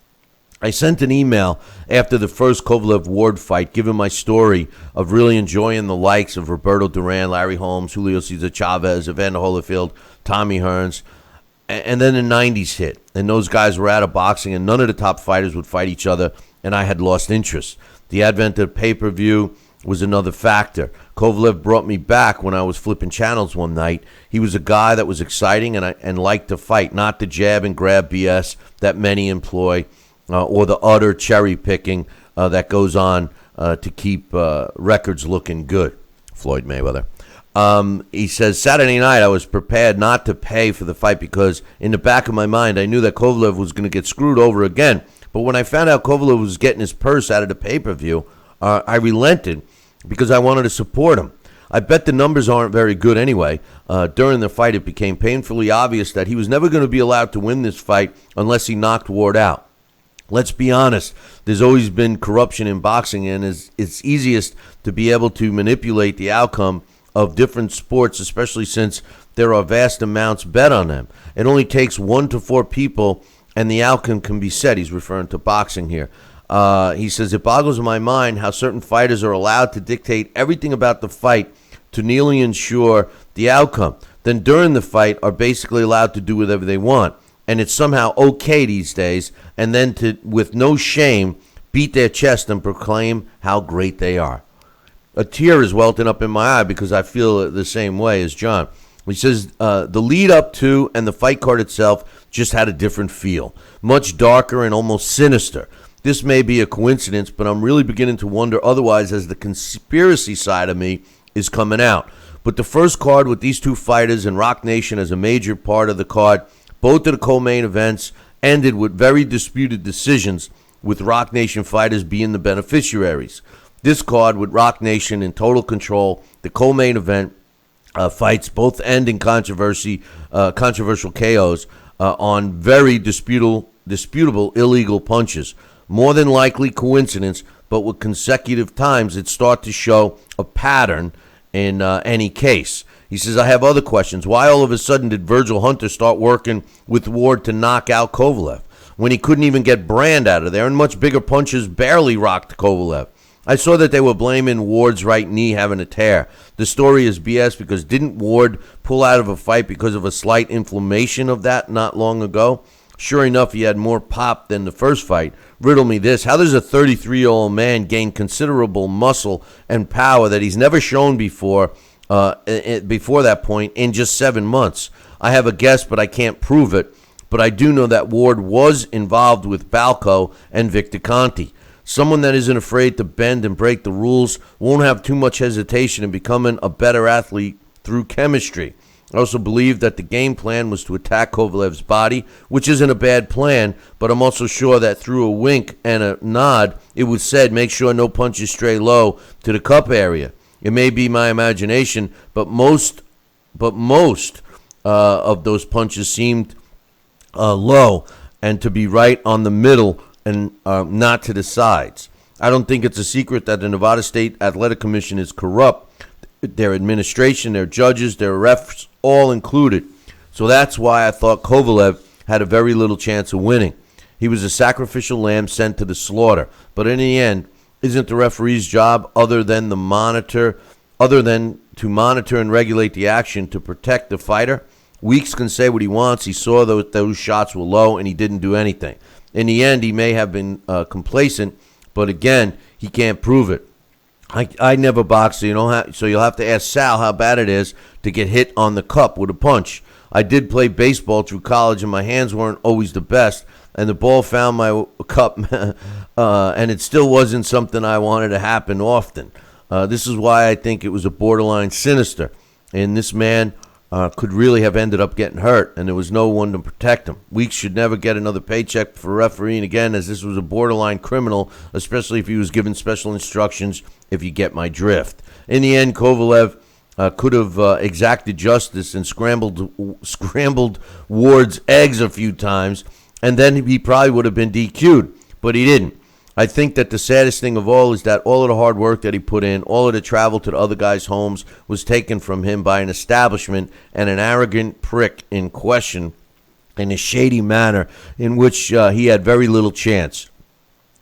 Speaker 3: I sent an email after the first Kovalev-Ward fight, giving my story of really enjoying the likes of Roberto Duran, Larry Holmes, Julio Cesar Chavez, Evander Holyfield, Tommy Hearns, and then the 90s hit, and those guys were out of boxing, and none of the top fighters would fight each other, and I had lost interest. The advent of pay-per-view was another factor. Kovalev brought me back when I was flipping channels one night. He was a guy that was exciting and liked to fight, not the jab and grab BS that many employ, or the utter cherry picking that goes on to keep records looking good." Floyd Mayweather. He says, "Saturday night I was prepared not to pay for the fight because in the back of my mind I knew that Kovalev was going to get screwed over again. But when I found out Kovalev was getting his purse out of the pay-per-view, I relented because I wanted to support him. I bet the numbers aren't very good anyway. During the fight, it became painfully obvious that he was never going to be allowed to win this fight unless he knocked Ward out. Let's be honest, there's always been corruption in boxing, and it's easiest to be able to manipulate the outcome of different sports, especially since there are vast amounts bet on them. It only takes 1 to 4 people, and the outcome can be set." He's referring to boxing here. He says, "It boggles my mind how certain fighters are allowed to dictate everything about the fight to nearly ensure the outcome. Then during the fight are basically allowed to do whatever they want. And it's somehow okay these days, and then to, with no shame, beat their chest and proclaim how great they are." A tear is welting up in my eye because I feel the same way as John. He says, the lead up to and the fight card itself just had a different feel, much darker and almost sinister. This may be a coincidence, but I'm really beginning to wonder otherwise as the conspiracy side of me is coming out. But the first card with these two fighters and Rock Nation as a major part of the card, both of the co-main events ended with very disputed decisions, with Rock Nation fighters being the beneficiaries. This card with Rock Nation in total control, the co-main event fights both end in controversial KOs on very disputable illegal punches. More than likely coincidence, but with consecutive times it starts to show a pattern in any case. He says, "I have other questions. Why all of a sudden did Virgil Hunter start working with Ward to knock out Kovalev when he couldn't even get Brand out of there and much bigger punches barely rocked Kovalev? I saw that they were blaming Ward's right knee having a tear. The story is BS because didn't Ward pull out of a fight because of a slight inflammation of that not long ago? Sure enough, he had more pop than the first fight. Riddle me this. How does a 33-year-old man gain considerable muscle and power that he's never shown before that point in just 7 months? I have a guess, but I can't prove it. But I do know that Ward was involved with Balco and Victor Conti. Someone that isn't afraid to bend and break the rules won't have too much hesitation in becoming a better athlete through chemistry. I also believe that the game plan was to attack Kovalev's body, which isn't a bad plan, but I'm also sure that through a wink and a nod, it was said, make sure no punches stray low to the cup area. It may be my imagination, but most of those punches seemed low and to be right on the middle and not to the sides. I don't think it's a secret that the Nevada State Athletic Commission is corrupt. Their administration, their judges, their refs, all included. So that's why I thought Kovalev had a very little chance of winning. He was a sacrificial lamb sent to the slaughter. But in the end, isn't the referee's job other than to monitor and regulate the action to protect the fighter? Weeks can say what he wants. He saw those shots were low, and he didn't do anything. In the end, he may have been complacent, but again, he can't prove it. I never boxed, so you'll have to ask Sal how bad it is to get hit on the cup with a punch. I did play baseball through college, and my hands weren't always the best, and the ball found my cup, and it still wasn't something I wanted to happen often. This is why I think it was a borderline sinister, and this man could really have ended up getting hurt, and there was no one to protect him. Weeks should never get another paycheck for refereeing again, as this was a borderline criminal, especially if he was given special instructions, if you get my drift. In the end, Kovalev could have exacted justice and scrambled Ward's eggs a few times, and then he probably would have been DQ'd, but he didn't. I think that the saddest thing of all is that all of the hard work that he put in, all of the travel to the other guys' homes was taken from him by an establishment and an arrogant prick in question in a shady manner in which he had very little chance.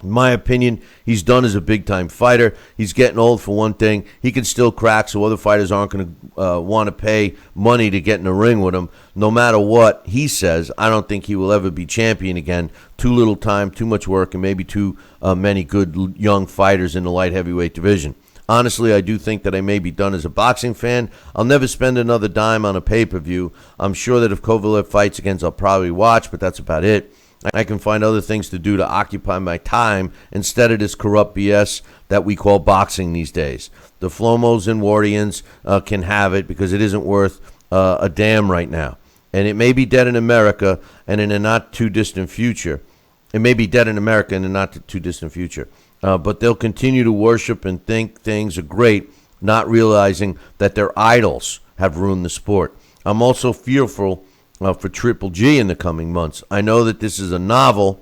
Speaker 3: In my opinion, he's done as a big-time fighter. He's getting old for one thing. He can still crack, so other fighters aren't going to want to pay money to get in the ring with him. No matter what he says, I don't think he will ever be champion again. Too little time, too much work, and maybe too many good young fighters in the light heavyweight division. Honestly, I do think that I may be done as a boxing fan. I'll never spend another dime on a pay-per-view. I'm sure that if Kovalev fights again, I'll probably watch, but that's about it. I can find other things to do to occupy my time instead of this corrupt BS that we call boxing these days. The Flomos and Wardians can have it because it isn't worth a damn right now. And it may be dead in America and in a not-too-distant future. It may be dead in America in a not-too-distant future. But they'll continue to worship and think things are great, not realizing that their idols have ruined the sport. I'm also fearful for Triple G in the coming months. I know that this is a novel,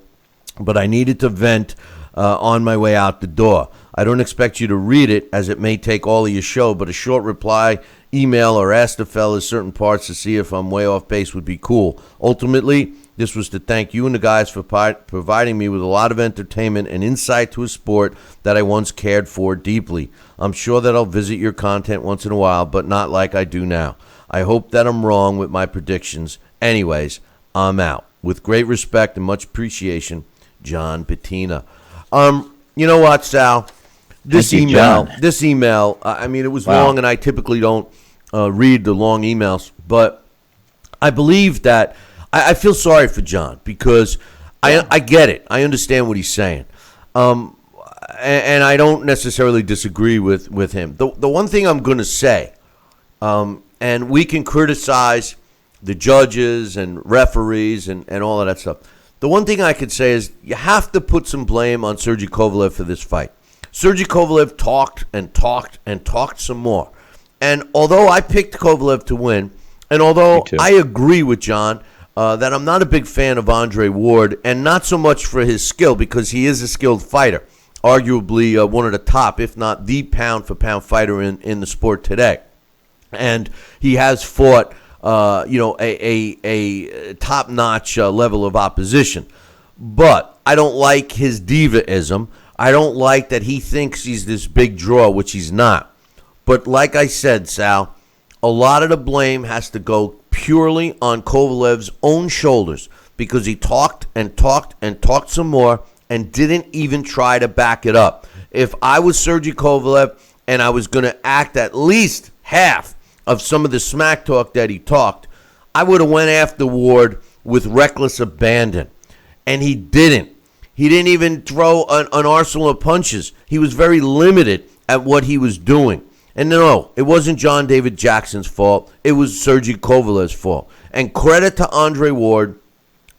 Speaker 3: but I needed to vent on my way out the door. I don't expect you to read it, as it may take all of your show, but a short reply, email, or ask the fellas certain parts to see if I'm way off base would be cool. Ultimately, this was to thank you and the guys for providing me with a lot of entertainment and insight to a sport that I once cared for deeply. I'm sure that I'll visit your content once in a while, but not like I do now. I hope that I'm wrong with my predictions. Anyways, I'm out. With great respect and much appreciation, John Patina. You know what, Sal? This email, I mean, it was long, and I typically don't read the long emails, but I believe that I feel sorry for John because I get it. I understand what he's saying. And I don't necessarily disagree with him. The one thing I'm going to say, and we can criticize the judges and referees and all of that stuff. The one thing I could say is you have to put some blame on Sergey Kovalev for this fight. Sergey Kovalev talked and talked and talked some more. And although I picked Kovalev to win, and although I agree with John that I'm not a big fan of Andre Ward, and not so much for his skill, because he is a skilled fighter, arguably one of the top, if not the pound-for-pound fighter in the sport today. And he has fought a top-notch level of opposition. But I don't like his divaism. I don't like that he thinks he's this big draw, which he's not. But like I said, Sal, a lot of the blame has to go purely on Kovalev's own shoulders because he talked and talked and talked some more and didn't even try to back it up. If I was Sergey Kovalev and I was going to act at least half of some of the smack talk that he talked, I would have went after Ward with reckless abandon. And he didn't. He didn't even throw an arsenal of punches. He was very limited at what he was doing. And no, it wasn't John David Jackson's fault. It was Sergey Kovalev's fault. And credit to Andre Ward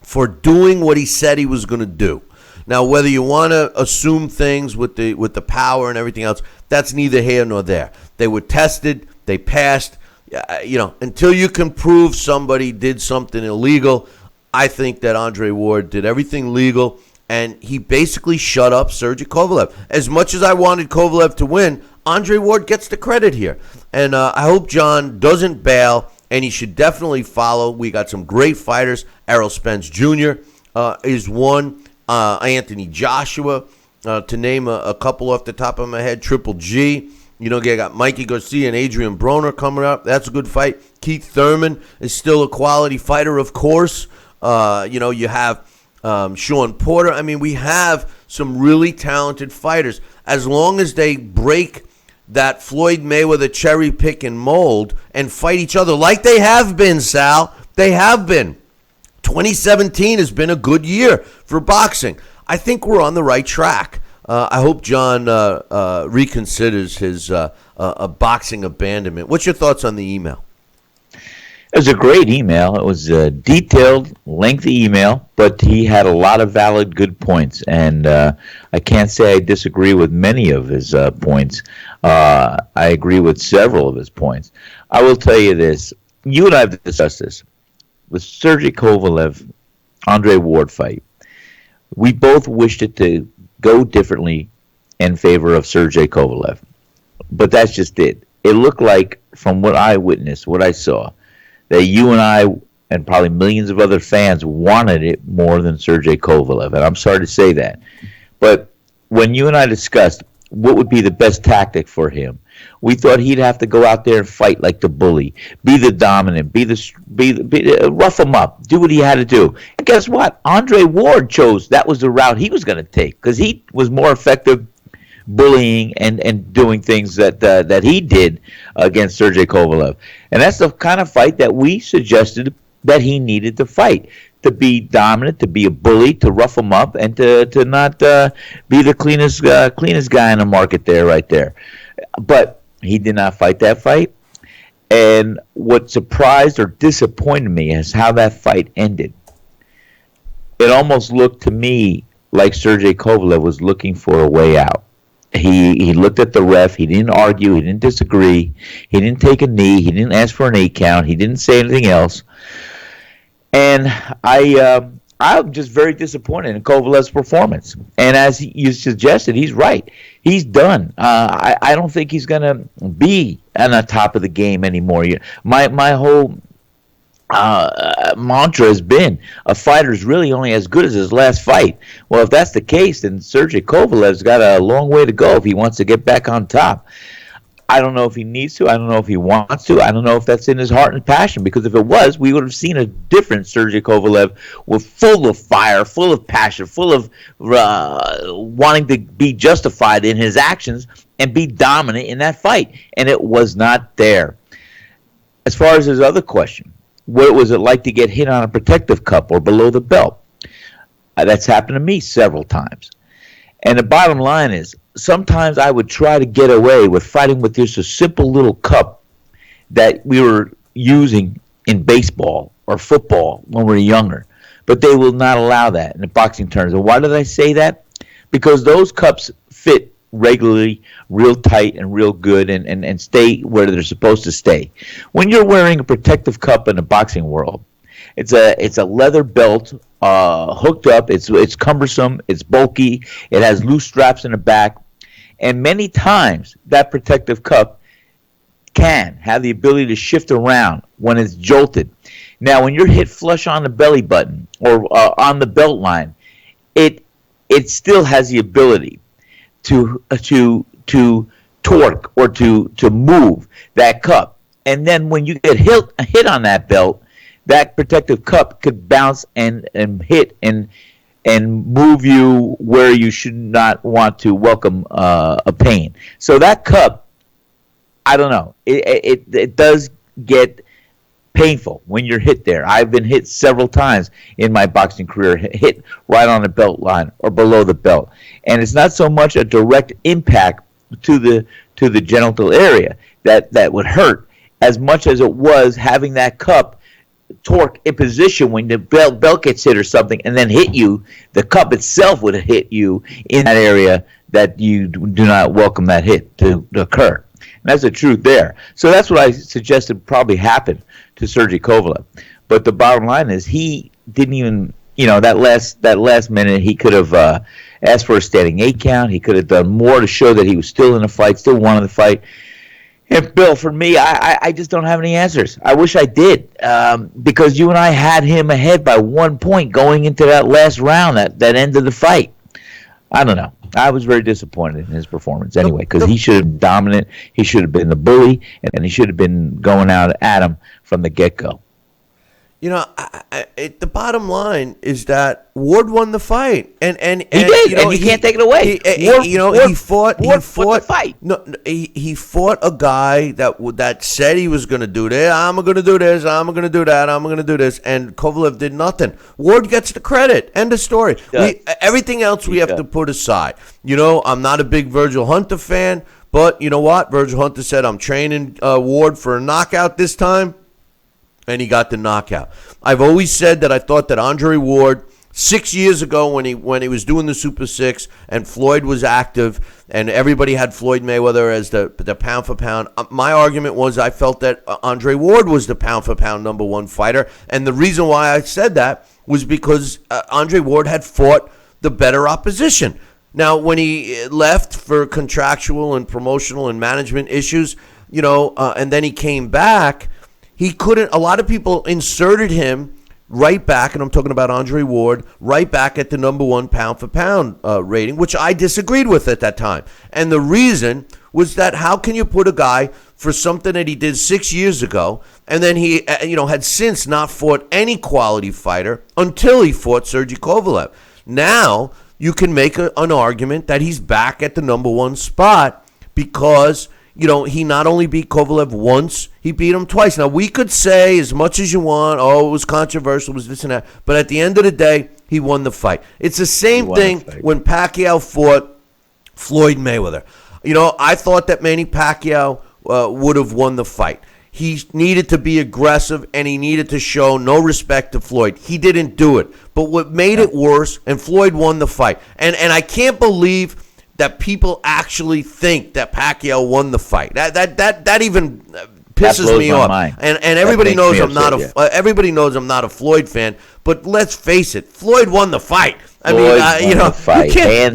Speaker 3: for doing what he said he was going to do. Now, whether you want to assume things with the power and everything else, that's neither here nor there. They were tested. They passed. Until you can prove somebody did something illegal, I think that Andre Ward did everything legal, and he basically shut up Sergey Kovalev. As much as I wanted Kovalev to win, Andre Ward gets the credit here. And I hope John doesn't bail, and he should definitely follow. We got some great fighters. Errol Spence Jr. Is one. Anthony Joshua, to name a couple off the top of my head. Triple G. You got Mikey Garcia and Adrian Broner coming up. That's a good fight. Keith Thurman is still a quality fighter, of course. You have Sean Porter. I mean, we have some really talented fighters. As long as they break that Floyd Mayweather cherry pick and mold and fight each other like they have been, Sal. They have been. 2017 has been a good year for boxing. I think we're on the right track. I hope John reconsiders his boxing abandonment. What's your thoughts on the email?
Speaker 4: It was a great email. It was a detailed, lengthy email, but he had a lot of valid, good points. And I can't say I disagree with many of his points. I agree with several of his points. I will tell you this. You and I have discussed this. The Sergey Kovalev, Andre Ward fight. We both wished it to go differently in favor of Sergey Kovalev. But that's just it. It looked like, from what I witnessed, what I saw, that you and I and probably millions of other fans wanted it more than Sergey Kovalev. And I'm sorry to say that. But when you and I discussed what would be the best tactic for him, we thought he'd have to go out there and fight like the bully, be the dominant, rough him up, do what he had to do. And guess what? Andre Ward chose that was the route he was going to take because he was more effective bullying and doing things that he did against Sergey Kovalev. And that's the kind of fight that we suggested that he needed to fight. To be dominant, to be a bully, to rough him up, and to not be the cleanest guy in the market right there. But he did not fight that fight. And what surprised or disappointed me is how that fight ended. It almost looked to me like Sergey Kovalev was looking for a way out. He looked at the ref. He didn't argue. He didn't disagree. He didn't take a knee. He didn't ask for an 8 count. He didn't say anything else. And I'm just very disappointed in Kovalev's performance. And as you suggested, he's right. He's done. I don't think he's going to be on the top of the game anymore. My whole mantra has been a fighter's really only as good as his last fight. Well, if that's the case, then Sergey Kovalev's got a long way to go if he wants to get back on top. I don't know if he needs to. I don't know if he wants to. I don't know if that's in his heart and passion, because if it was, we would have seen a different Sergey Kovalev full of fire, full of passion, full of wanting to be justified in his actions and be dominant in that fight. And it was not there. As far as his other question, what was it like to get hit on a protective cup or below the belt? That's happened to me several times. And the bottom line is, sometimes I would try to get away with fighting with just a simple little cup that we were using in baseball or football when we were younger. But they will not allow that in the boxing terms. And why did I say that? Because those cups fit regularly, real tight and real good, and stay where they're supposed to stay. When you're wearing a protective cup in the boxing world, it's a leather belt hooked up. It's cumbersome. It's bulky. It has loose straps in the back. And many times that protective cup can have the ability to shift around when it's jolted. Now, when you're hit flush on the belly button or on the belt line, it still has the ability to torque or to move that cup. And then when you get hit on that belt, that protective cup could bounce and hit and move you where you should not want to welcome a pain. So that cup, I don't know, it does get painful when you're hit there. I've been hit several times in my boxing career, hit right on the belt line or below the belt. And it's not so much a direct impact to the genital area that would hurt, as much as it was having that cup torque in position when the belt gets hit or something and then hit you. The cup itself would hit you in that area that you do not welcome that hit to occur. And that's the truth there. So that's what I suggested probably happened to Sergey Kovalev. But the bottom line is he didn't even that last minute, he could have asked for a standing 8 count. He could have done more to show that he was still in the fight, still wanted the fight. And Bill, for me, I just don't have any answers. I wish I did, because you and I had him ahead by 1 point going into that last round, that end of the fight. I don't know. I was very disappointed in his performance anyway, because he should have been dominant. He should have been the bully, and he should have been going out at him from the get-go.
Speaker 3: The bottom line is that Ward won the fight, and
Speaker 4: he did, and you can't take it away.
Speaker 3: He fought
Speaker 4: the fight.
Speaker 3: No, he fought a guy that said he was going to do this. I'm going to do this. I'm going to do that. I'm going to do this, and Kovalev did nothing. Ward gets the credit. End of story. Everything else we have to put aside. I'm not a big Virgil Hunter fan, but you know what? Virgil Hunter said, "I'm training Ward for a knockout this time." And he got the knockout. I've always said that I thought that Andre Ward, 6 years ago when he was doing the Super Six and Floyd was active and everybody had Floyd Mayweather as the pound for pound, my argument was I felt that Andre Ward was the pound for pound number one fighter. And the reason why I said that was because Andre Ward had fought the better opposition. Now, when he left for contractual and promotional and management issues, and then he came back, he couldn't. A lot of people inserted him right back, and I'm talking about Andre Ward, right back at the number one pound for pound rating, which I disagreed with at that time. And the reason was that how can you put a guy for something that he did 6 years ago, and then he had since not fought any quality fighter until he fought Sergey Kovalev. Now you can make an argument that he's back at the number one spot because he not only beat Kovalev once, he beat him twice. Now, we could say as much as you want, it was controversial, it was this and that. But at the end of the day, he won the fight. It's the same thing when Pacquiao fought Floyd Mayweather. I thought that Manny Pacquiao would have won the fight. He needed to be aggressive, and he needed to show no respect to Floyd. He didn't do it. But what made it worse, and Floyd won the fight. And I can't believe that people actually think that Pacquiao won the fight. That even pisses me off. And everybody knows everybody knows I'm not a Floyd fan. But let's face it, Floyd won the fight. Hands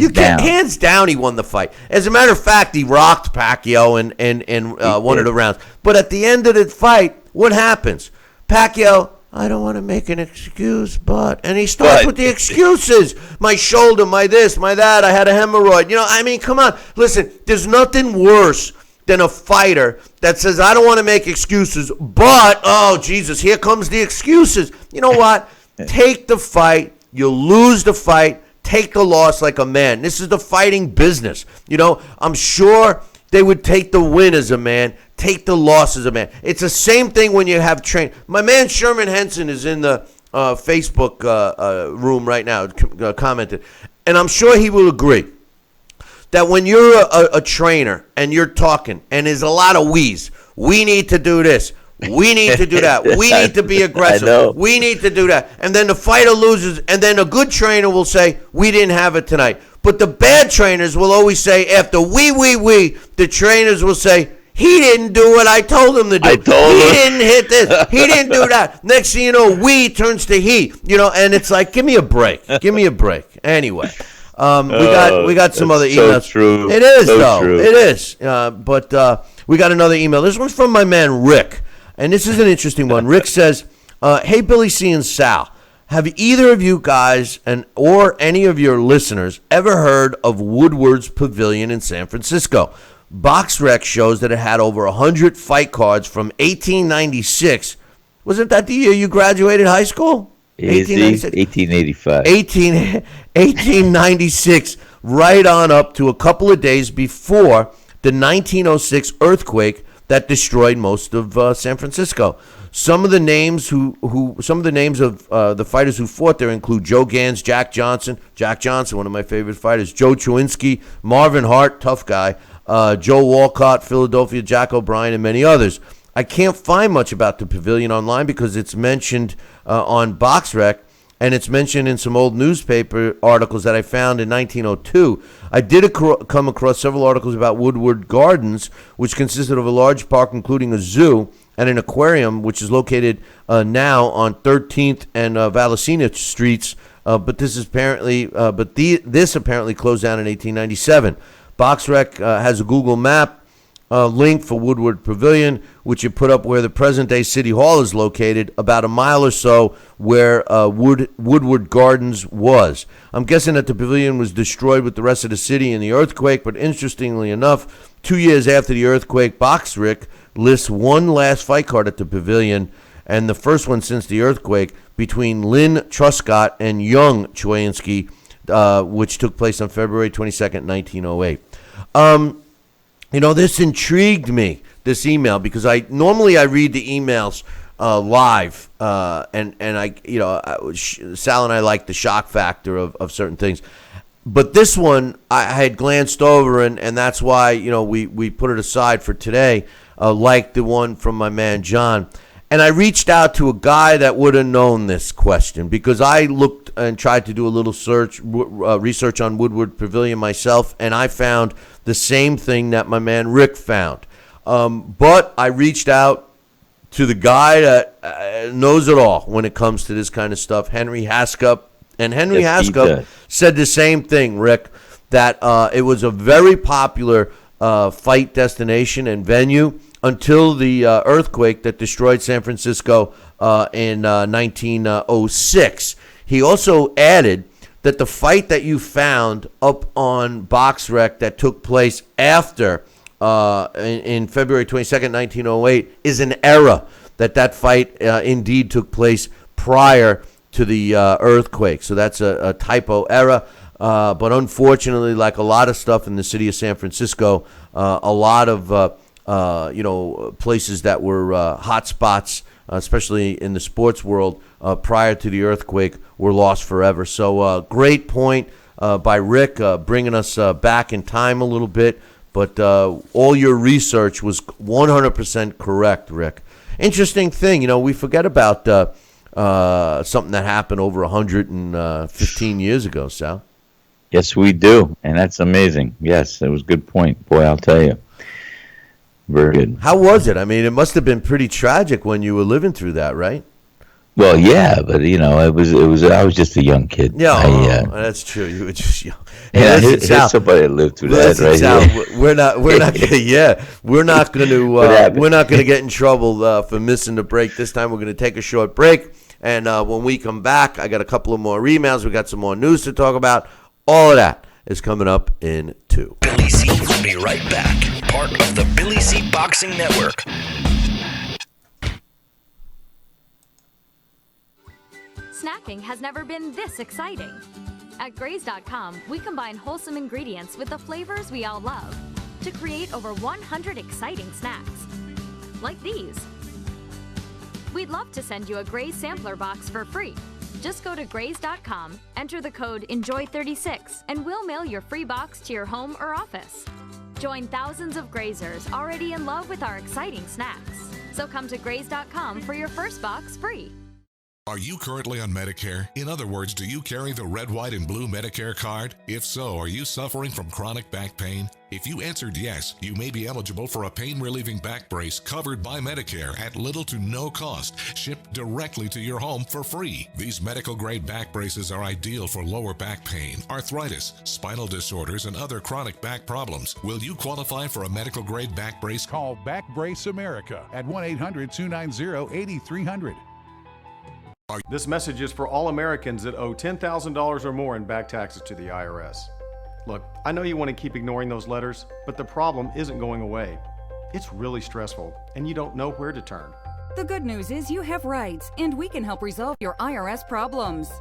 Speaker 3: down, he won the fight. As a matter of fact, he rocked Pacquiao in one of the rounds. But at the end of the fight, what happens? Pacquiao, I don't want to make an excuse, and he starts with the excuses. My shoulder, my this, my that, I had a hemorrhoid. Come on. Listen, there's nothing worse than a fighter that says, I don't want to make excuses, but, oh, Jesus, here comes the excuses. You know what? Take the fight. You'll lose the fight. Take the loss like a man. This is the fighting business. I'm sure they would take the win as a man, take the loss as a man. It's the same thing when you have train. My man Sherman Henson is in the Facebook room right now, commented, and I'm sure he will agree that when you're a trainer and you're talking and there's a lot of we's, we need to do this, we need to do that, we need to be aggressive, we need to do that, and then the fighter loses, and then a good trainer will say, we didn't have it tonight. But the bad trainers will always say, after we, the trainers will say, he didn't do what I told him to do. He didn't hit this. He didn't do that. Next thing you know, we turns to he. And it's like, give me a break. Give me a break. Anyway, we got some other emails.
Speaker 4: So true.
Speaker 3: It is,
Speaker 4: so
Speaker 3: though.
Speaker 4: True.
Speaker 3: It is. But we got another email. This one's from my man, Rick. And this is an interesting one. Rick says, hey, Billy C. and Sal. Have either of you guys or any of your listeners ever heard of Woodward's Pavilion in San Francisco? BoxRec shows that it had over 100 fight cards from 1896. Wasn't that the year you graduated high school?
Speaker 4: 1885.
Speaker 3: 1896, right on up to a couple of days before the 1906 earthquake that destroyed most of San Francisco. Some of the names of the fighters who fought there include Joe Gans, Jack Johnson, one of my favorite fighters, Joe Chewinski, Marvin Hart, tough guy, Joe Walcott, Philadelphia, Jack O'Brien, and many others. I can't find much about the pavilion online because it's mentioned on BoxRec, and it's mentioned in some old newspaper articles that I found in 1902. I did come across several articles about Woodward Gardens, which consisted of a large park including a zoo and an aquarium, which is located now on 13th and Vallecina Streets but this apparently closed down in 1897. BoxRec has a Google Map link for Woodward Pavilion, which you put up where the present-day City Hall is located, about a mile or so where Woodward Gardens was. I'm guessing that the pavilion was destroyed with the rest of the city in the earthquake, but interestingly enough, 2 years after the earthquake, BoxRec lists one last fight card at the pavilion, and the first one since the earthquake, between Lynn Truscott and Young Choyinski, which took place on February 22nd, 1908. This intrigued me, this email, because I normally read the emails live, and Sal and I like the shock factor of certain things. But this one I had glanced over, and that's why we put it aside for today, like the one from my man John. And I reached out to a guy that would have known this question, because I looked and tried to do a little research on Woodward Pavilion myself, and I found the same thing that my man Rick found. But I reached out to the guy that knows it all when it comes to this kind of stuff, Henry Haskup. And Henry Haskup said the same thing, Rick, that it was a very popular fight destination and venue until the earthquake that destroyed San Francisco in 1906. He also added that the fight that you found up on BoxRec that took place after in February 22nd, 1908 is an error, that fight indeed took place prior to the earthquake. So that's a typo error. But unfortunately, like a lot of stuff in the city of San Francisco, a lot of places that were hot spots, especially in the sports world, prior to the earthquake, were lost forever. So great point by Rick, bringing us back in time a little bit. But all your research was 100% correct, Rick. Interesting thing, we forget about something that happened over 115 years ago, Sal.
Speaker 4: Yes, we do, and that's amazing. Yes, that was a good point. Boy, I'll tell you. Very good.
Speaker 3: How was it? I mean, it must have been pretty tragic when you were living through that, right?
Speaker 4: Well, yeah, but it was. I was just a young kid.
Speaker 3: Yeah, that's true. You were just young.
Speaker 4: Yeah, here's somebody that lived through that, right?
Speaker 3: Sal, we're not going to get in trouble for missing the break. This time we're going to take a short break, and when we come back, I got a couple of more emails. We got some more news to talk about. All of that is coming up in 2.
Speaker 1: Billy C will be right back. Part of the Billy C Boxing Network.
Speaker 9: Snacking has never been this exciting. At Graze.com, we combine wholesome ingredients with the flavors we all love to create over 100 exciting snacks. Like these. We'd love to send you a Graze sampler box for free. Just go to Graze.com, enter the code ENJOY36, and we'll mail your free box to your home or office. Join thousands of Grazers already in love with our exciting snacks. So come to Graze.com for your first box free.
Speaker 7: Are you currently on Medicare? In other words, do you carry the red, white, and blue Medicare card? If so, are you suffering from chronic back pain? If you answered yes, you may be eligible for a pain-relieving back brace covered by Medicare at little to no cost, shipped directly to your home for free. These medical-grade back braces are ideal for lower back pain, arthritis, spinal disorders, and other chronic back problems. Will you qualify for a medical-grade back brace?
Speaker 8: Call Back Brace America at 1-800-290-8300.
Speaker 11: This message is for all Americans that owe $10,000 or more in back taxes to the IRS. Look, I know you want to keep ignoring those letters, but the problem isn't going away. It's really stressful, and you don't know where to turn.
Speaker 12: The good news is you have rights, and we can help resolve your IRS problems.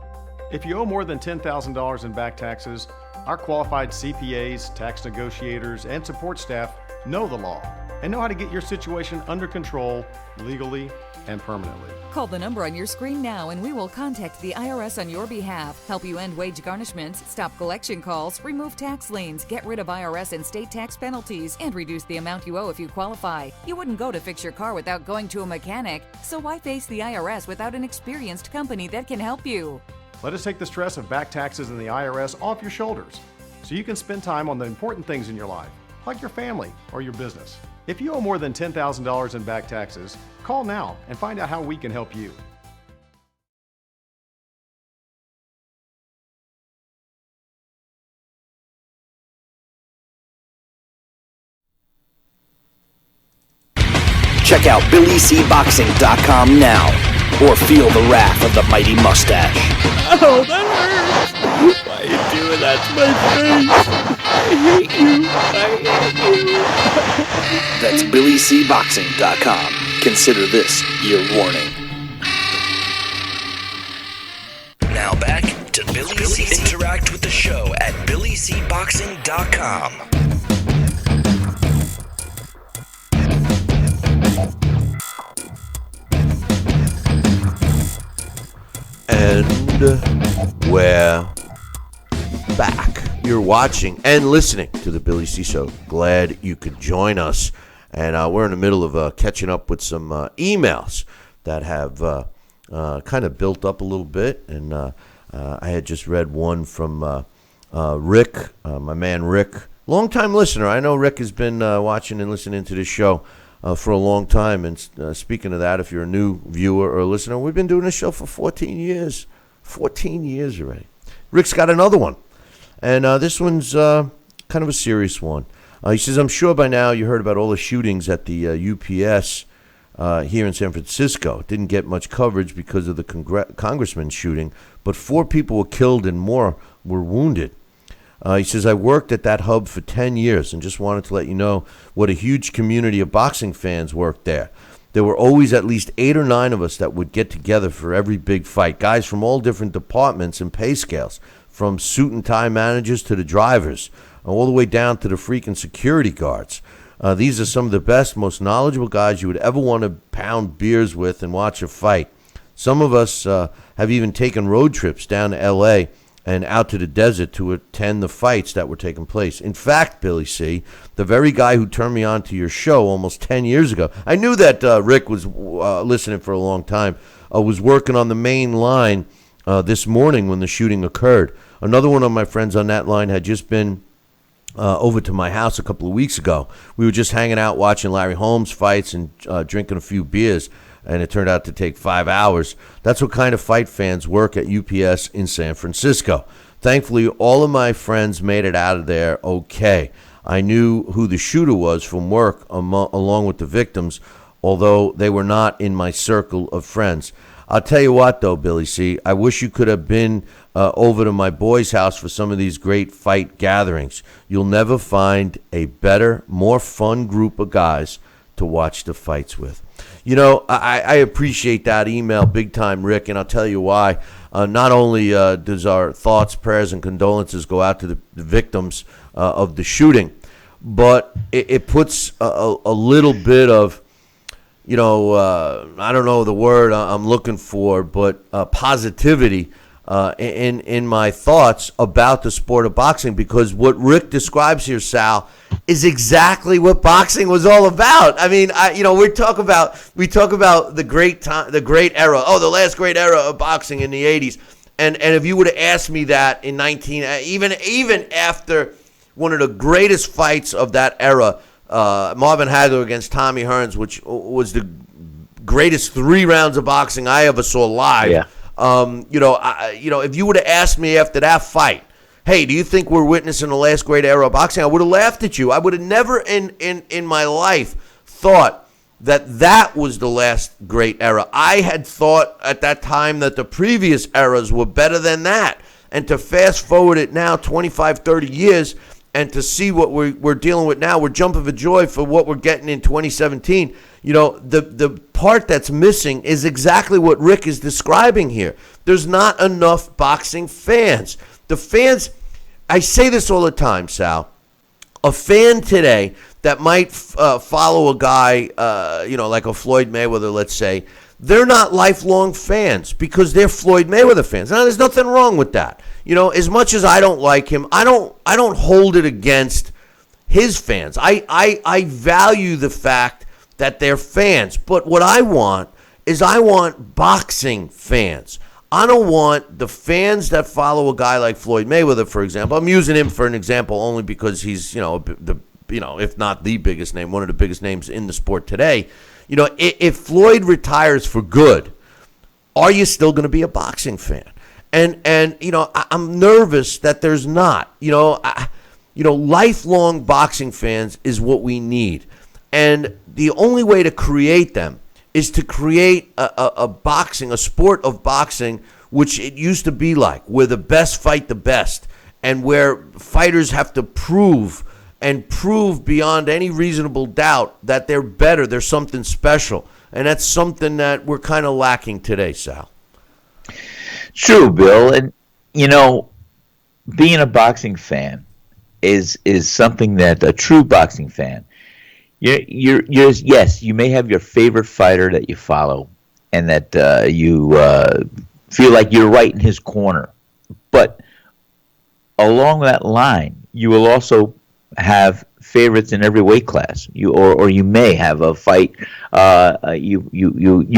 Speaker 11: If you owe more than $10,000 in back taxes, our qualified CPAs, tax negotiators, and support staff know the law and know how to get your situation under control legally and permanently.
Speaker 12: Call the number on your screen now and we will contact the IRS on your behalf, help you end wage garnishments, stop collection calls, remove tax liens, get rid of IRS and state tax penalties, and reduce the amount you owe if you qualify. You wouldn't go to fix your car without going to a mechanic, so why face the IRS without an experienced company that can help you?
Speaker 11: Let us take the stress of back taxes and the IRS off your shoulders so you can spend time on the important things in your life, like your family or your business. If you owe more than $10,000 in back taxes, call now and find out how we can help you.
Speaker 1: Check out BillyCBoxing.com now, or feel the wrath of the mighty mustache.
Speaker 10: Oh, that hurts. Why are you doing that to my face? I hate you.
Speaker 1: That's BillyCBoxing.com. Consider this your warning.
Speaker 13: Now back to Billy C. Interact with the show at BillyCBoxing.com.
Speaker 3: And we're back. You're watching and listening to the Billy C. Show. Glad you could join us. And we're in the middle of catching up with some emails that have kind of built up a little bit. And I had just read one from Rick, my man Rick, longtime listener. I know Rick has been watching and listening to this show for a long time. And speaking of that, if you're a new viewer or listener, we've been doing this show for 14 years. 14 years already. Rick's got another one. And this one's kind of a serious one. He says, I'm sure by now you heard about all the shootings at the UPS here in San Francisco. Didn't get much coverage because of the congressman shooting, but 4 people were killed and more were wounded. He says, I worked at that hub for 10 years and just wanted to let you know what a huge community of boxing fans worked there. There were always at least 8 or 9 of us that would get together for every big fight. Guys from all different departments and pay scales, from suit and tie managers to the drivers, all the way down to the freaking security guards. These are some of the best, most knowledgeable guys you would ever want to pound beers with and watch a fight. Some of us have even taken road trips down to L.A. and out to the desert to attend the fights that were taking place. In fact, Billy C., the very guy who turned me on to your show almost 10 years ago, I knew that Rick was listening for a long time, was working on the main line this morning when the shooting occurred. Another one of my friends on that line had just been over to my house a couple of weeks ago. We were just hanging out watching Larry Holmes fights and drinking a few beers, and it turned out to take 5 hours. That's what kind of fight fans work at UPS in San Francisco. Thankfully, all of my friends made it out of there okay. I knew who the shooter was from work along with the victims, although they were not in my circle of friends. I'll tell you what, though, Billy C., I wish you could have been over to my boy's house for some of these great fight gatherings. You'll never find a better, more fun group of guys to watch the fights with. You know, I appreciate that email big time, Rick, and I'll tell you why. Not only does our thoughts, prayers, and condolences go out to the victims of the shooting, but it puts a little bit of, you know, I don't know the word I'm looking for, but positivity in my thoughts about the sport of boxing, because what Rick describes here, Sal, is exactly what boxing was all about. I mean, we talk about the great time, the great era. Oh, the last great era of boxing in the 80s. And if you would have asked me that in even after one of the greatest fights of that era, Marvin Hagler against Tommy Hearns, which was the greatest 3 rounds of boxing I ever saw live.
Speaker 4: Yeah.
Speaker 3: If you would have asked me after that fight, hey, do you think we're witnessing the last great era of boxing? I would have laughed at you. I would have never in my life thought that was the last great era. I had thought at that time that the previous eras were better than that. And to fast forward it now 25, 30 years and to see what we're dealing with now, we're jumping for joy for what we're getting in 2017. You know, the part that's missing is exactly what Rick is describing here. There's not enough boxing fans. The fans, I say this all the time, Sal, a fan today that might follow a guy, like a Floyd Mayweather, let's say, they're not lifelong fans because they're Floyd Mayweather fans. Now, there's nothing wrong with that. You know, as much as I don't like him, I don't hold it against his fans. I value the fact that they're fans. But what I want is boxing fans. I don't want the fans that follow a guy like Floyd Mayweather, for example. I'm using him for an example only because he's, if not the biggest name, one of the biggest names in the sport today. You know, if Floyd retires for good, are you still going to be a boxing fan? And I'm nervous that there's not. Lifelong boxing fans is what we need. And the only way to create them is to create a sport of boxing, which it used to be like, where the best fight the best, and where fighters have to prove beyond any reasonable doubt that they're better, they're something special. And that's something that we're kind of lacking today, Sal.
Speaker 4: True, Bill. And, being a boxing fan is something that a true boxing fan, yes, you may have your favorite fighter that you follow and that you feel like you're right in his corner. But along that line, you will also have favorites in every weight class. You may have a fight you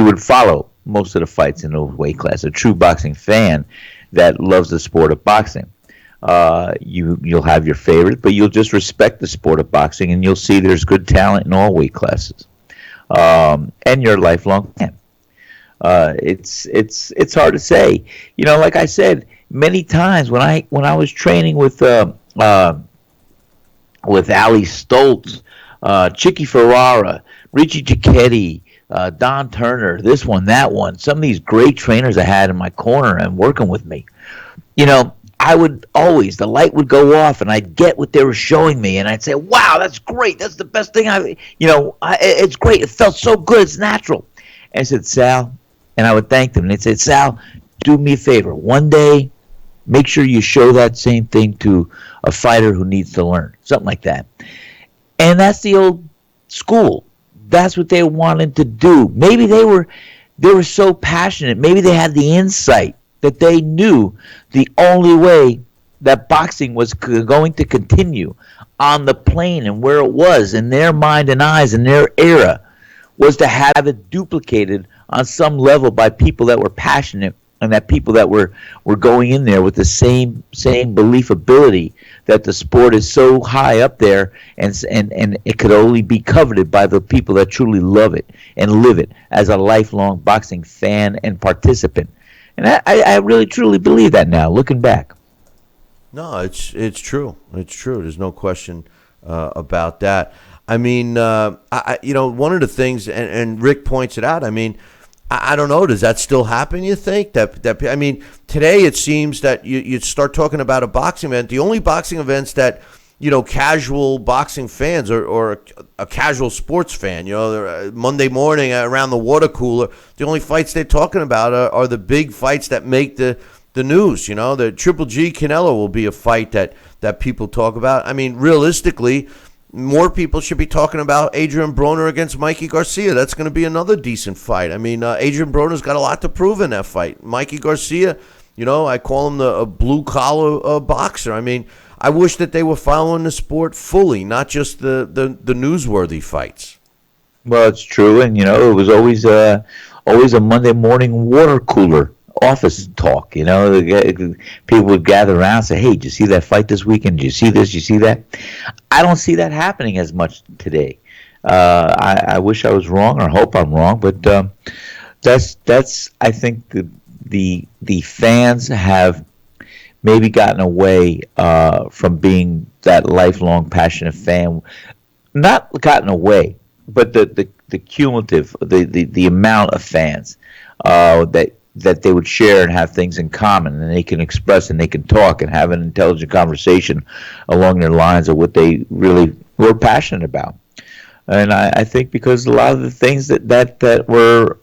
Speaker 4: would follow most of the fights in the weight class. A true boxing fan that loves the sport of boxing. You'll have your favorite, but you'll just respect the sport of boxing, and you'll see there's good talent in all weight classes. And you're a lifelong fan. It's hard to say. Like I said many times when I was training with Ali Stoltz, Chicky Ferrara, Richie Giacchetti, Don Turner, this one, that one, some of these great trainers I had in my corner and working with me, I would always, the light would go off and I'd get what they were showing me and I'd say, wow, that's great. That's the best thing it's great. It felt so good. It's natural. And I said, Sal, and I would thank them. And they'd say, Sal, do me a favor. One day, make sure you show that same thing to a fighter who needs to learn. Something like that. And that's the old school. That's what they wanted to do. Maybe they were so passionate. Maybe they had the insight that they knew the only way that boxing was going to continue on the plane and where it was in their mind and eyes in their era was to have it duplicated on some level by people that were passionate and that people that were going in there with the same belief ability that the sport is so high up there and it could only be coveted by the people that truly love it and live it as a lifelong boxing fan and participant. And I really truly believe that now, looking back.
Speaker 3: No, it's true. It's true. There's no question about that. I mean, one of the things, and Rick points it out. I mean, I don't know. Does that still happen? You think that? I mean, today it seems that you start talking about a boxing event. The only boxing events that casual boxing fans or a casual sports fan, Monday morning around the water cooler, the only fights they're talking about are the big fights that make the news. The Triple G Canelo will be a fight that people talk about. I mean, realistically, more people should be talking about Adrian Broner against Mikey Garcia. That's going to be another decent fight. I mean, Adrian Broner's got a lot to prove in that fight. Mikey Garcia, I call him a blue-collar boxer. I mean, I wish that they were following the sport fully, not just the newsworthy fights.
Speaker 4: Well, it's true, and it was always a Monday morning water cooler office talk. People would gather around and say, "Hey, did you see that fight this weekend? Did you see this? Did you see that?" I don't see that happening as much today. I wish I was wrong, or hope I'm wrong, but that's I think the fans have maybe gotten away from being that lifelong passionate fan. Not gotten away, but the cumulative, the amount of fans that they would share and have things in common, and they can express and they can talk and have an intelligent conversation along their lines of what they really were passionate about. And I think because a lot of the things that were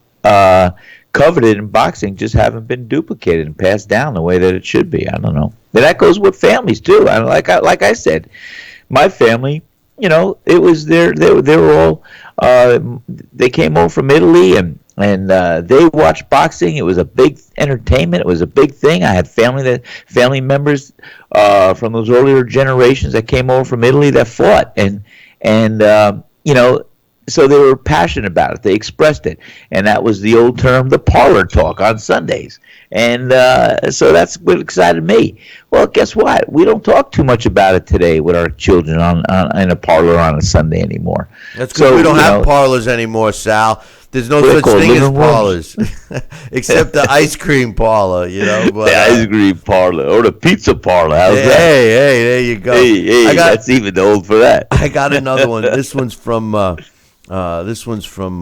Speaker 4: coveted in boxing just haven't been duplicated and passed down the way that it should be. I don't know. And that goes with families too. I mean, like I said, my family, it was they were all they came over from Italy and they watched boxing. It was a big entertainment. It was a big thing. I had family members from those earlier generations that came over from Italy that fought and so they were passionate about it. They expressed it. And that was the old term, the parlor talk on Sundays. And so that's what excited me. Well, guess what? We don't talk too much about it today with our children in a parlor on a Sunday anymore.
Speaker 3: That's good. So, we don't have parlors anymore, Sal. There's no such thing as parlors, except the ice cream parlor, But,
Speaker 4: the ice cream parlor or the pizza parlor. How's that?
Speaker 3: Hey, there you go.
Speaker 4: Hey, that's even old for that.
Speaker 3: I got another one. This one's from This one's from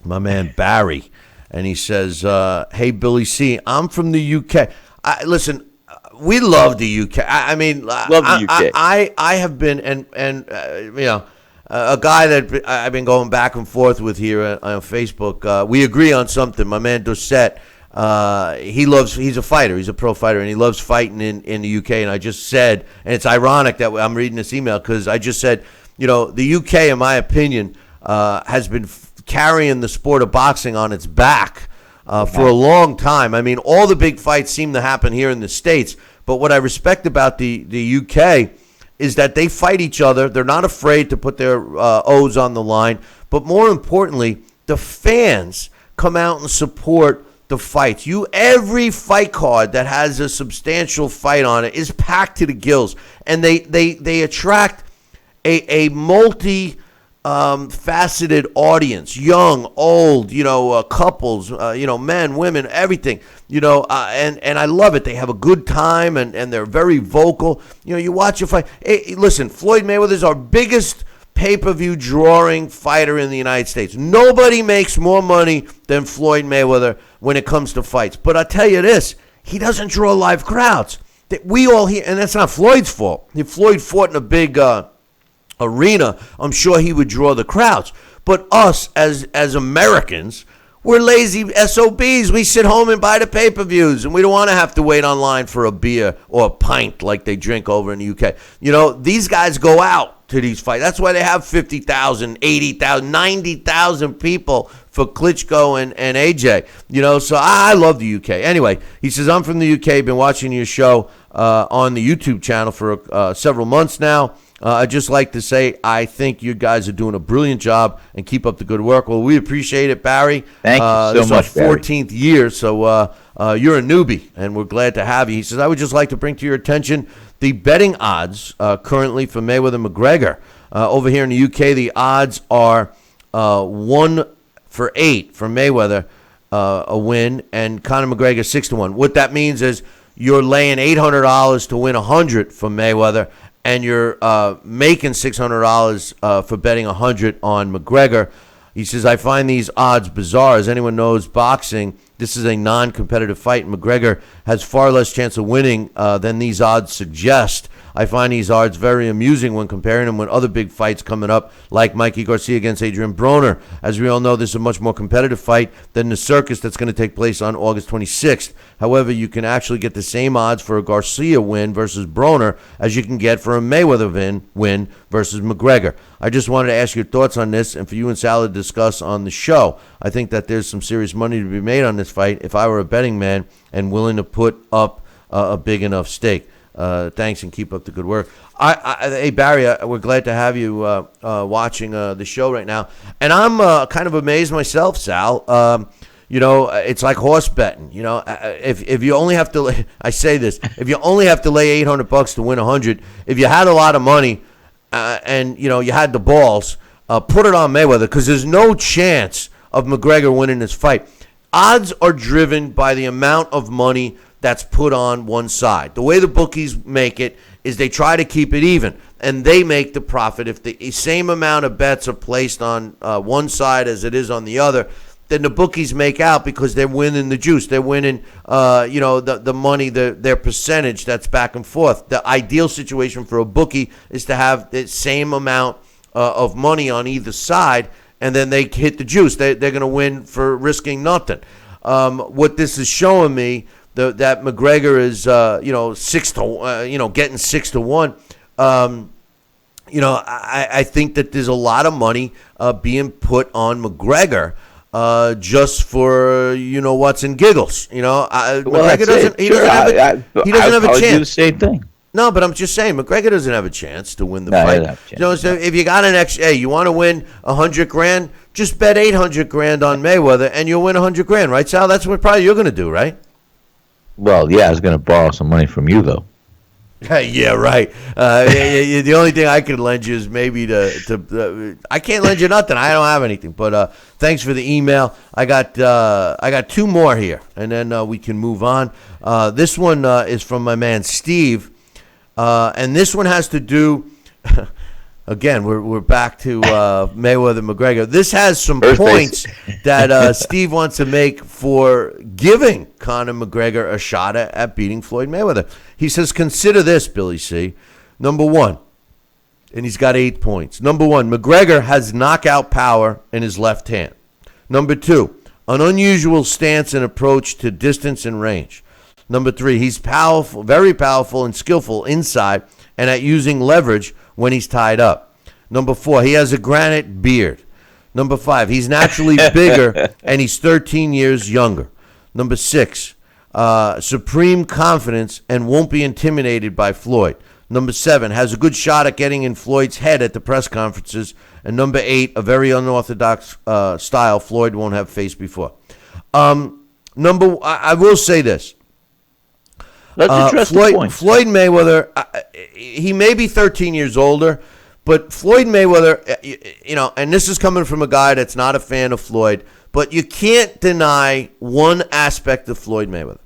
Speaker 3: my man Barry, and he says, "Hey Billy C, I'm from the UK. Listen, we love the UK. I mean,
Speaker 4: love the UK.
Speaker 3: I have been and you know." A guy that I've been going back and forth with here on Facebook. We agree on something. My man Dorset, he's a fighter. He's a pro fighter, and he loves fighting in the UK. And I just said, and it's ironic that I'm reading this email because I just said, the UK, in my opinion, has been carrying the sport of boxing on its back for a long time. I mean, all the big fights seem to happen here in the States. But what I respect about the UK is that they fight each other. They're not afraid to put their O's on the line. But more importantly, the fans come out and support the fights. Every fight card that has a substantial fight on it is packed to the gills. And they attract a faceted audience, young, old, couples, men, women, everything, and I love it. They have a good time and they're very vocal. You watch a fight. Hey, listen, Floyd Mayweather's our biggest pay-per-view drawing fighter in the United States. Nobody makes more money than Floyd Mayweather when it comes to fights. But I tell you this, he doesn't draw live crowds. We all hear, and that's not Floyd's fault. If Floyd fought in a big arena, I'm sure he would draw the crowds. But us as Americans, we're lazy SOBs. We sit home and buy the pay-per-views, and we don't want to have to wait online for a beer or a pint like they drink over in the UK. These guys go out to these fights. That's why they have 50,000, 80,000, 90,000 people for Klitschko and AJ. So I love the UK. Anyway, he says, I'm from the UK, been watching your show on the YouTube channel for several months now. I'd just like to say I think you guys are doing a brilliant job and keep up the good work. Well, we appreciate it, Barry.
Speaker 4: Thank you so
Speaker 3: this
Speaker 4: much,
Speaker 3: is our 14th year, so you're a newbie, and we're glad to have you. He says, I would just like to bring to your attention the betting odds currently for Mayweather-McGregor. Over here in the UK, the odds are 1 for 8 for Mayweather, a win, and Conor McGregor 6-1. What that means is you're laying $800 to win $100 for Mayweather, and you're making $600 for betting $100 on McGregor. He says, I find these odds bizarre. As anyone knows boxing, this is a non-competitive fight. McGregor has far less chance of winning than these odds suggest. I find these odds very amusing when comparing them with other big fights coming up, like Mikey Garcia against Adrian Broner. As we all know, this is a much more competitive fight than the circus that's going to take place on August 26th. However, you can actually get the same odds for a Garcia win versus Broner as you can get for a Mayweather win versus McGregor. I just wanted to ask your thoughts on this and for you and Sal to discuss on the show. I think that there's some serious money to be made on this fight if I were a betting man and willing to put up a big enough stake. Thanks and keep up the good work. Hey, Barry, we're glad to have you watching the show right now. And I'm kind of amazed myself, Sal. It's like horse betting. If you only have to, I say this, if you only have to lay $800 to win 100, if you had a lot of money and you had the balls, put it on Mayweather because there's no chance of McGregor winning this fight. Odds are driven by the amount of money that's put on one side. The way the bookies make it is they try to keep it even, and they make the profit. If the same amount of bets are placed on one side as it is on the other, then the bookies make out because they're winning the juice. They're winning, the money, their percentage that's back and forth. The ideal situation for a bookie is to have the same amount of money on either side, and then they hit the juice. They're going to win for risking nothing. What this is showing me, that McGregor is, 6-1, getting 6-1. I think that there's a lot of money being put on McGregor just for what's in giggles. McGregor doesn't. He doesn't have a chance.
Speaker 4: Do the same thing.
Speaker 3: No, but I'm just saying McGregor doesn't have a chance to win the fight. So if you got an extra, hey, you want to win $100,000, just bet $800,000 on Mayweather, and you'll win $100,000, right, Sal? That's what probably you're going to do, right?
Speaker 4: Well, yeah, I was going to borrow some money from you, though.
Speaker 3: Yeah, right. The only thing I could lend you is maybe I can't lend you nothing. I don't have anything. But thanks for the email. I got two more here, and then we can move on. This one is from my man Steve, and this one has to do. Again, we're back to Mayweather-McGregor. This has some points that Steve wants to make for giving Conor McGregor a shot at beating Floyd Mayweather. He says, consider this, Billy C. Number one, and he's got 8 points. Number one, McGregor has knockout power in his left hand. Number two, an unusual stance and approach to distance and range. Number three, he's powerful, very powerful and skillful inside and at using leverage when he's tied up. Number four, he has a granite beard. Number five, he's naturally bigger and he's 13 years younger. Number six, supreme confidence and won't be intimidated by Floyd. Number seven, has a good shot at getting in Floyd's head at the press conferences. And number eight, a very unorthodox style Floyd won't have faced before. I will say this.
Speaker 4: Let's address the point.
Speaker 3: Floyd Mayweather, he may be 13 years older, but Floyd Mayweather, and this is coming from a guy that's not a fan of Floyd, but you can't deny one aspect of Floyd Mayweather.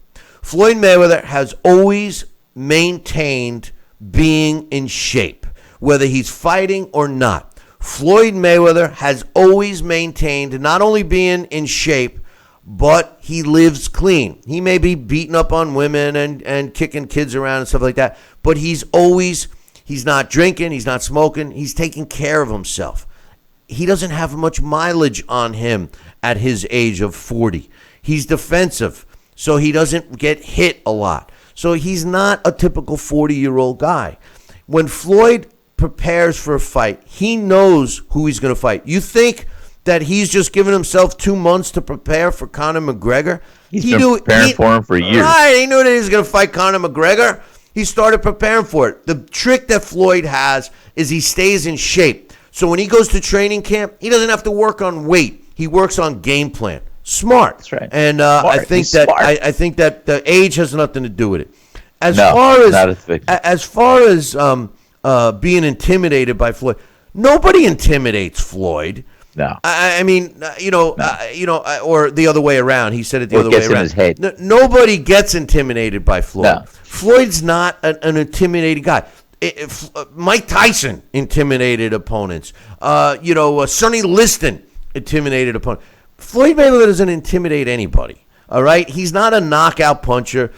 Speaker 3: Floyd Mayweather has always maintained being in shape, whether he's fighting or not. Floyd Mayweather has always maintained not only being in shape, but he lives clean. He may be beating up on women and kicking kids around and stuff like that, but he's not drinking, he's not smoking, he's taking care of himself. He doesn't have much mileage on him at his age of 40. He's defensive, so he doesn't get hit a lot. So he's not a typical 40-year-old guy. When Floyd prepares for a fight, he knows who he's going to fight. You think that he's just given himself 2 months to prepare for Conor McGregor?
Speaker 4: He's been preparing for him for years.
Speaker 3: Right, he knew that he was going to fight Conor McGregor. He started preparing for it. The trick that Floyd has is he stays in shape. So when he goes to training camp, he doesn't have to work on weight. He works on game plan. Smart.
Speaker 4: That's right.
Speaker 3: And I think that the age has nothing to do with it. As far as being intimidated by Floyd, nobody intimidates Floyd.
Speaker 4: No.
Speaker 3: I mean, or the other way around. He said it the other way around.
Speaker 4: In his head.
Speaker 3: Nobody gets intimidated by Floyd.
Speaker 4: No.
Speaker 3: Floyd's not an intimidating guy. Mike Tyson intimidated opponents. Sonny Liston intimidated opponents. Floyd Mayweather doesn't intimidate anybody. All right? He's not a knockout puncher.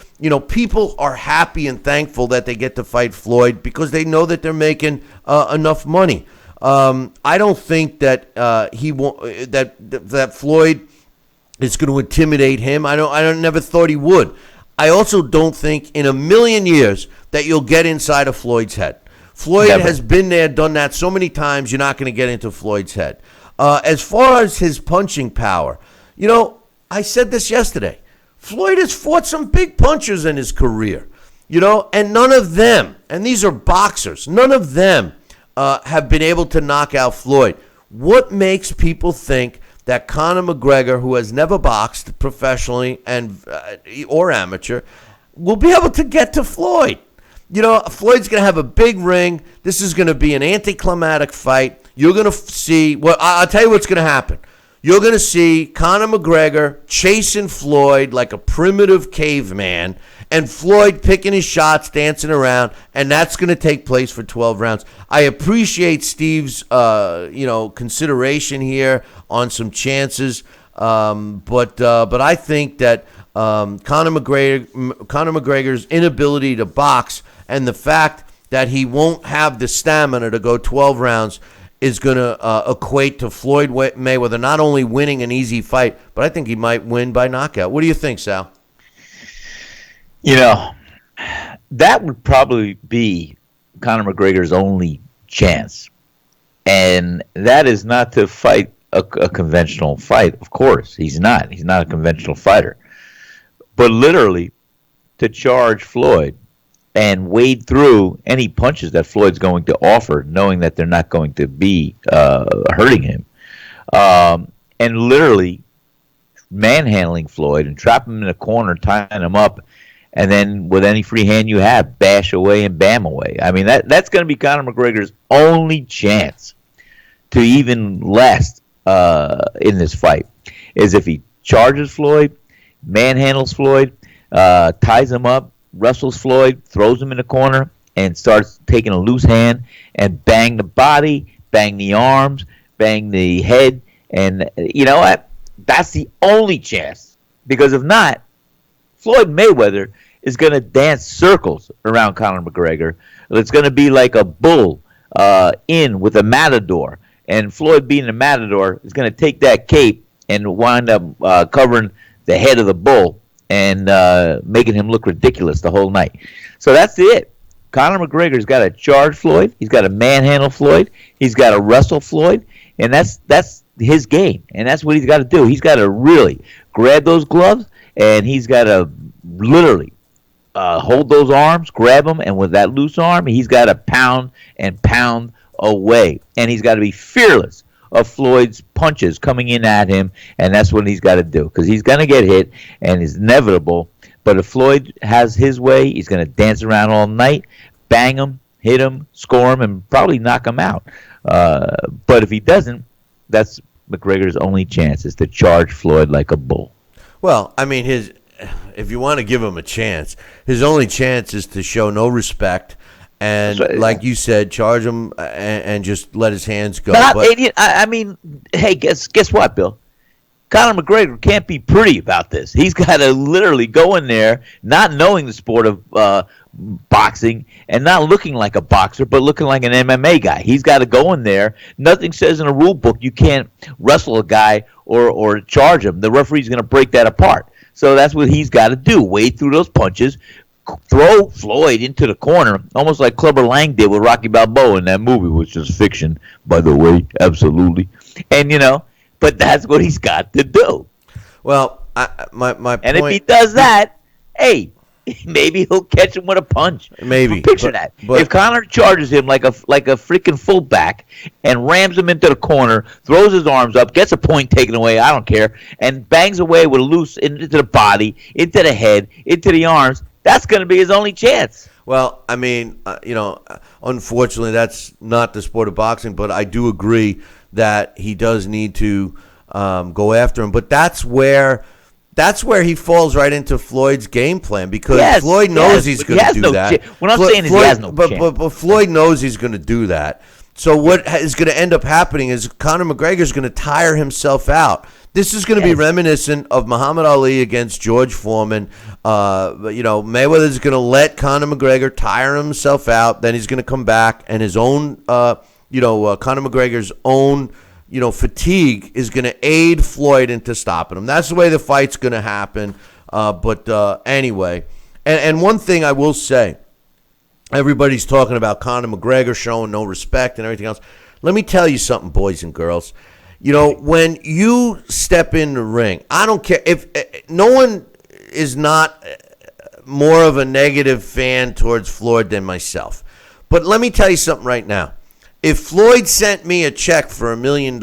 Speaker 3: People are happy and thankful that they get to fight Floyd because they know that they're making enough money. I don't think that that Floyd is going to intimidate him. I never thought he would. I also don't think in a million years that you'll get inside of Floyd's head. Floyd has been there, done that so many times. You're not going to get into Floyd's head. As far as his punching power, I said this yesterday. Floyd has fought some big punchers in his career, and none of them, and these are boxers, none of them have been able to knock out Floyd. What makes people think that Conor McGregor, who has never boxed professionally or amateur, will be able to get to Floyd? Floyd's going to have a big ring. This is going to be an anticlimactic fight. You're going to see, I'll tell you what's going to happen. You're going to see Conor McGregor chasing Floyd like a primitive caveman, and Floyd picking his shots, dancing around, and that's going to take place for 12 rounds. I appreciate Steve's, consideration here on some chances, but I think that Conor McGregor's inability to box and the fact that he won't have the stamina to go 12 rounds is going to equate to Floyd Mayweather not only winning an easy fight, but I think he might win by knockout. What do you think, Sal?
Speaker 4: That would probably be Conor McGregor's only chance. And that is not to fight a conventional fight, of course. He's not. He's not a conventional fighter. But literally, to charge Floyd and wade through any punches that Floyd's going to offer, knowing that they're not going to be hurting him, and literally manhandling Floyd and trap him in a corner, tying him up, and then with any free hand you have, bash away and bam away. I mean, that's going to be Conor McGregor's only chance to even last in this fight, is if he charges Floyd, manhandles Floyd, ties him up, wrestles Floyd, throws him in the corner, and starts taking a loose hand and bang the body, bang the arms, bang the head, and you know what? That's the only chance. Because if not, Floyd Mayweather is going to dance circles around Conor McGregor. It's going to be like a bull in with a matador. And Floyd, being a matador, is going to take that cape and wind up covering the head of the bull and making him look ridiculous the whole night. So that's it. Conor McGregor's got to charge Floyd. He's got to manhandle Floyd. He's got to wrestle Floyd. And that's his game. And that's what he's got to do. He's got to really grab those gloves, and he's got to literally hold those arms, grab them, and with that loose arm, he's got to pound and pound away. And he's got to be fearless of Floyd's punches coming in at him, and that's what he's got to do, because he's going to get hit, and it's inevitable. But if Floyd has his way, he's going to dance around all night, bang him, hit him, score him, and probably knock him out. But if he doesn't, that's McGregor's only chance, is to charge Floyd like a bull.
Speaker 3: Well, I mean, if you want to give him a chance, his only chance is to show no respect and, like you said, charge him and just let his hands go.
Speaker 4: I mean, hey, guess what, Bill? Conor McGregor can't be pretty about this. He's got to literally go in there, not knowing the sport of boxing and not looking like a boxer, but looking like an MMA guy. He's got to go in there. Nothing says in a rule book you can't wrestle a guy or charge him. The referee's going to break that apart. So that's what he's got to do. Wade through those punches, throw Floyd into the corner, almost like Clubber Lang did with Rocky Balboa in that movie, which is fiction, by the way, absolutely. And, but that's what he's got to do.
Speaker 3: Well, my point...
Speaker 4: And if he does that, hey, maybe he'll catch him with a punch.
Speaker 3: Maybe.
Speaker 4: Picture that. If Conor charges him like a freaking fullback and rams him into the corner, throws his arms up, gets a point taken away, I don't care, and bangs away with a loose into the body, into the head, into the arms, that's going to be his only chance.
Speaker 3: Well, I mean, unfortunately, that's not the sport of boxing, but I do agree that he does need to go after him. But that's where he falls right into Floyd's game plan, because Floyd knows he's going to do that.
Speaker 4: What I'm saying is he has no chance.
Speaker 3: But Floyd knows he's going to do that. So what is going to end up happening is Conor McGregor is going to tire himself out. This is going to be reminiscent of Muhammad Ali against George Foreman. Mayweather is going to let Conor McGregor tire himself out. Then he's going to come back, and his own, Conor McGregor's own, fatigue is going to aid Floyd into stopping him. That's the way the fight's going to happen. Anyway, and one thing I will say, everybody's talking about Conor McGregor showing no respect and everything else. Let me tell you something, boys and girls. When you step in the ring, I don't care if no one is not more of a negative fan towards Floyd than myself. But let me tell you something right now. If Floyd sent me a check for $1 million,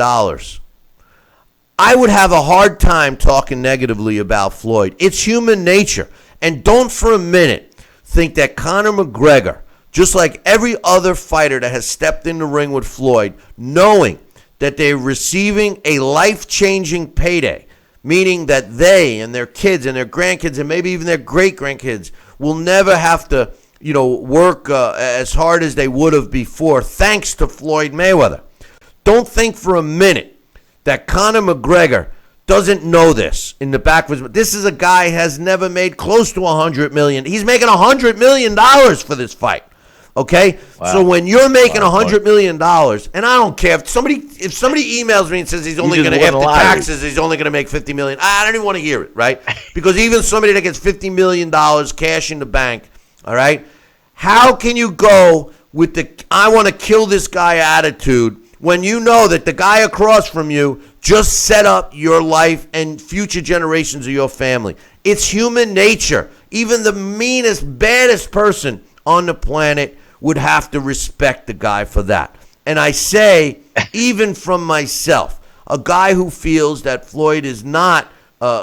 Speaker 3: I would have a hard time talking negatively about Floyd. It's human nature. And don't for a minute think that Conor McGregor, just like every other fighter that has stepped in the ring with Floyd, knowing that they're receiving a life-changing payday, meaning that they and their kids and their grandkids and maybe even their great-grandkids will never have to, work as hard as they would have before, thanks to Floyd Mayweather. Don't think for a minute that Conor McGregor doesn't know this in the back of his mind. This is a guy who has never made close to $100 million. He's making $100 million for this fight. Okay, wow. So when you're making $100 million, and I don't care if somebody emails me and says he's only going to, after taxes, he's only going to make $50 million. I don't even want to hear it, right? Because even somebody that gets $50 million cash in the bank, all right, how can you go with the I want to kill this guy attitude when you know that the guy across from you just set up your life and future generations of your family? It's human nature. Even the meanest, baddest person on the planet would have to respect the guy for that. And I say, even from myself, a guy who feels that Floyd is not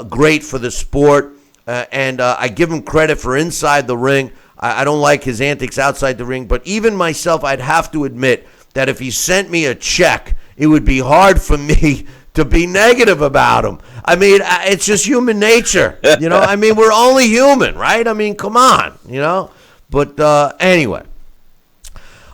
Speaker 3: great for the sport, and I give him credit for inside the ring. I don't like his antics outside the ring, but even myself, I'd have to admit that if he sent me a check, it would be hard for me to be negative about him. I mean, it's just human nature. I mean, we're only human, right? I mean, come on, But anyway,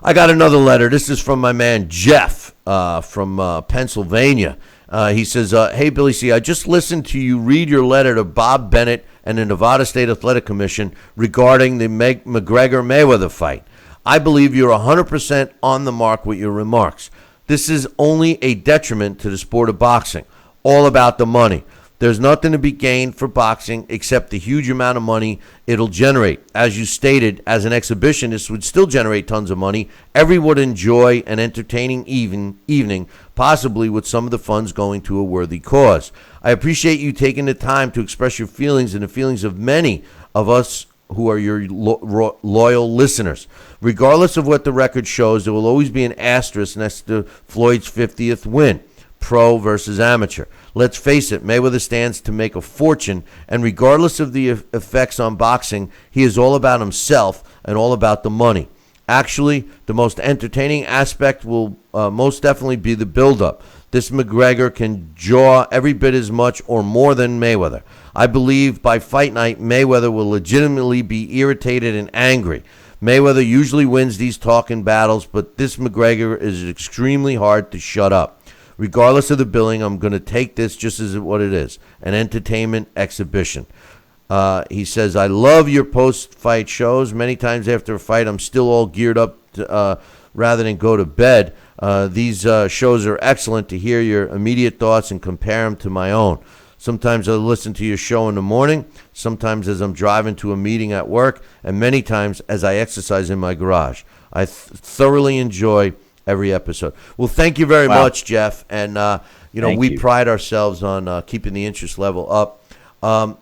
Speaker 3: I got another letter. This is from my man Jeff from Pennsylvania. He says, hey, Billy C., I just listened to you read your letter to Bob Bennett and the Nevada State Athletic Commission regarding the McGregor-Mayweather fight. I believe you're 100% on the mark with your remarks. This is only a detriment to the sport of boxing. All about the money. There's nothing to be gained for boxing except the huge amount of money it'll generate. As you stated, as an exhibition, this would still generate tons of money. Everyone would enjoy an entertaining evening, possibly with some of the funds going to a worthy cause. I appreciate you taking the time to express your feelings and the feelings of many of us who are your loyal listeners. Regardless of what the record shows, there will always be an asterisk next to Floyd's 50th win, pro versus amateur. Let's face it, Mayweather stands to make a fortune, and regardless of the effects on boxing, he is all about himself and all about the money. Actually, the most entertaining aspect will most definitely be the build-up. This McGregor can jaw every bit as much or more than Mayweather. I believe by fight night, Mayweather will legitimately be irritated and angry. Mayweather usually wins these talking battles, but this McGregor is extremely hard to shut up. Regardless of the billing, I'm going to take this just as what it is, an entertainment exhibition. He says, I love your post-fight shows. Many times after a fight, I'm still all geared up to, rather than go to bed. These shows are excellent to hear your immediate thoughts and compare them to my own. Sometimes I listen to your show in the morning, sometimes as I'm driving to a meeting at work, and many times as I exercise in my garage. I thoroughly enjoy every episode. Well, thank you very much, Jeff. And, we pride ourselves on keeping the interest level up. The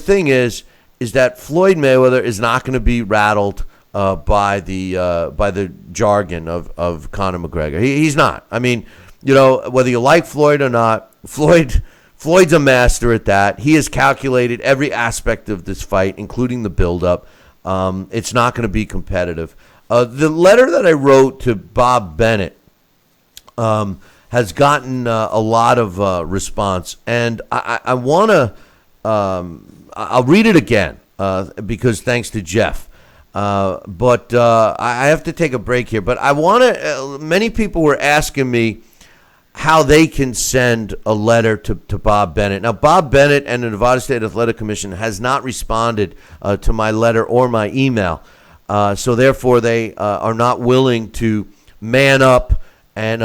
Speaker 3: thing is that Floyd Mayweather is not going to be rattled by the jargon of Conor McGregor. He's not. I mean, whether you like Floyd or not, Floyd's a master at that. He has calculated every aspect of this fight, including the buildup. It's not going to be competitive. The letter that I wrote to Bob Bennett has gotten a lot of response, and I want to. I'll read it again because thanks to Jeff. But I have to take a break here. But I want to. Many people were asking me how they can send a letter to Bob Bennett. Now, Bob Bennett and the Nevada State Athletic Commission has not responded to my letter or my email. So therefore, they are not willing to man up and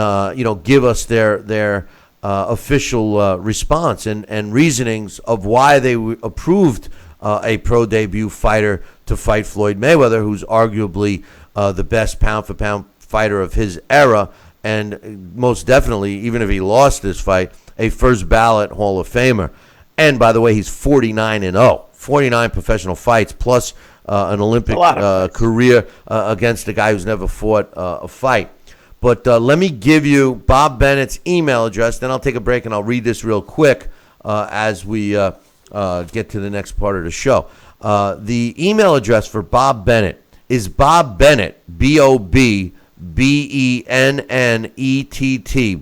Speaker 3: give us their official response and reasonings of why they approved a pro debut fighter to fight Floyd Mayweather, who's arguably the best pound for pound fighter of his era, and most definitely, even if he lost this fight, a first ballot Hall of Famer. And by the way, he's 49-0, 49 professional fights plus an Olympic career against a guy who's never fought a fight. But let me give you Bob Bennett's email address, then I'll take a break and I'll read this real quick as we get to the next part of the show. The email address for Bob Bennett is Bob Bennett, BOBBENNETT,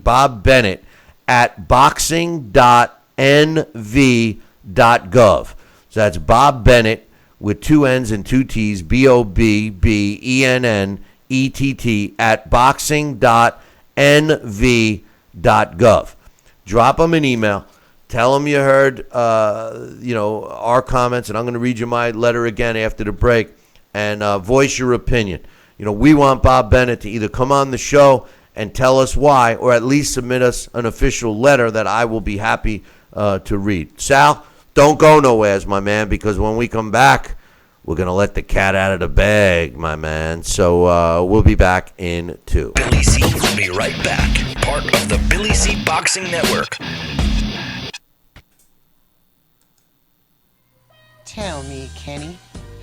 Speaker 3: Bob Bennett at boxing.nv.gov. So that's Bob Bennett with two N's and two T's, BOBBENNETT at boxing.nv.gov. Drop him an email. Tell him you heard, our comments, and I'm going to read you my letter again after the break, and voice your opinion. We want Bob Bennett to either come on the show and tell us why, or at least submit us an official letter that I will be happy to read. Sal, don't go nowhere, my man, because when we come back, we're going to let the cat out of the bag, my man. So we'll be back in 2.
Speaker 13: Billy C will be right back. Part of the Billy C Boxing Network.
Speaker 14: Tell me, Kenny,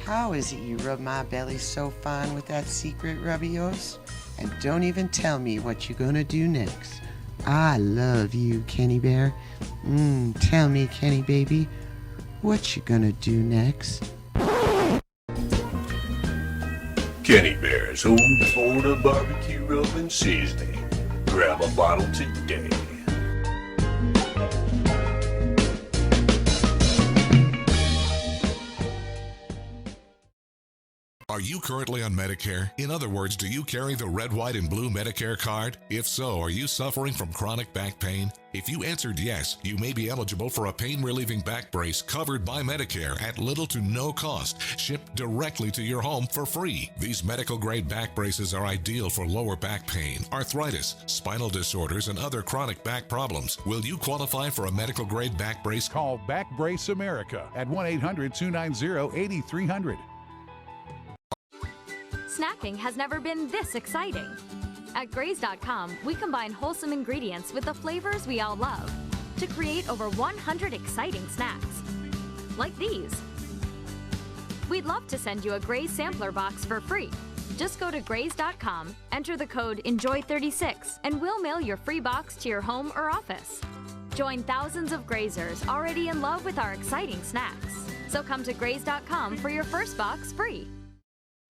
Speaker 14: how is it you rub my belly so fine with that secret rub of yours? And don't even tell me what you're gonna do next. I love you, Kenny Bear. Tell me, Kenny baby, what you gonna do next?
Speaker 15: Kenny Bear's home for the barbecue rub and seasoning. Grab a bottle today.
Speaker 7: Are you currently on Medicare? In other words, do you carry the red, white, and blue Medicare card? If so, are you suffering from chronic back pain? If you answered yes, you may be eligible for a pain-relieving back brace covered by Medicare at little to no cost, shipped directly to your home for free. These medical-grade back braces are ideal for lower back pain, arthritis, spinal disorders, and other chronic back problems. Will you qualify for a medical-grade back brace?
Speaker 8: Call Back Brace America at 1-800-290-8300.
Speaker 9: Snacking has never been this exciting. At Graze.com, we combine wholesome ingredients with the flavors we all love to create over 100 exciting snacks. Like these. We'd love to send you a Graze sampler box for free. Just go to Graze.com, enter the code ENJOY36, and we'll mail your free box to your home or office. Join thousands of Grazers already in love with our exciting snacks. So come to Graze.com for your first box free.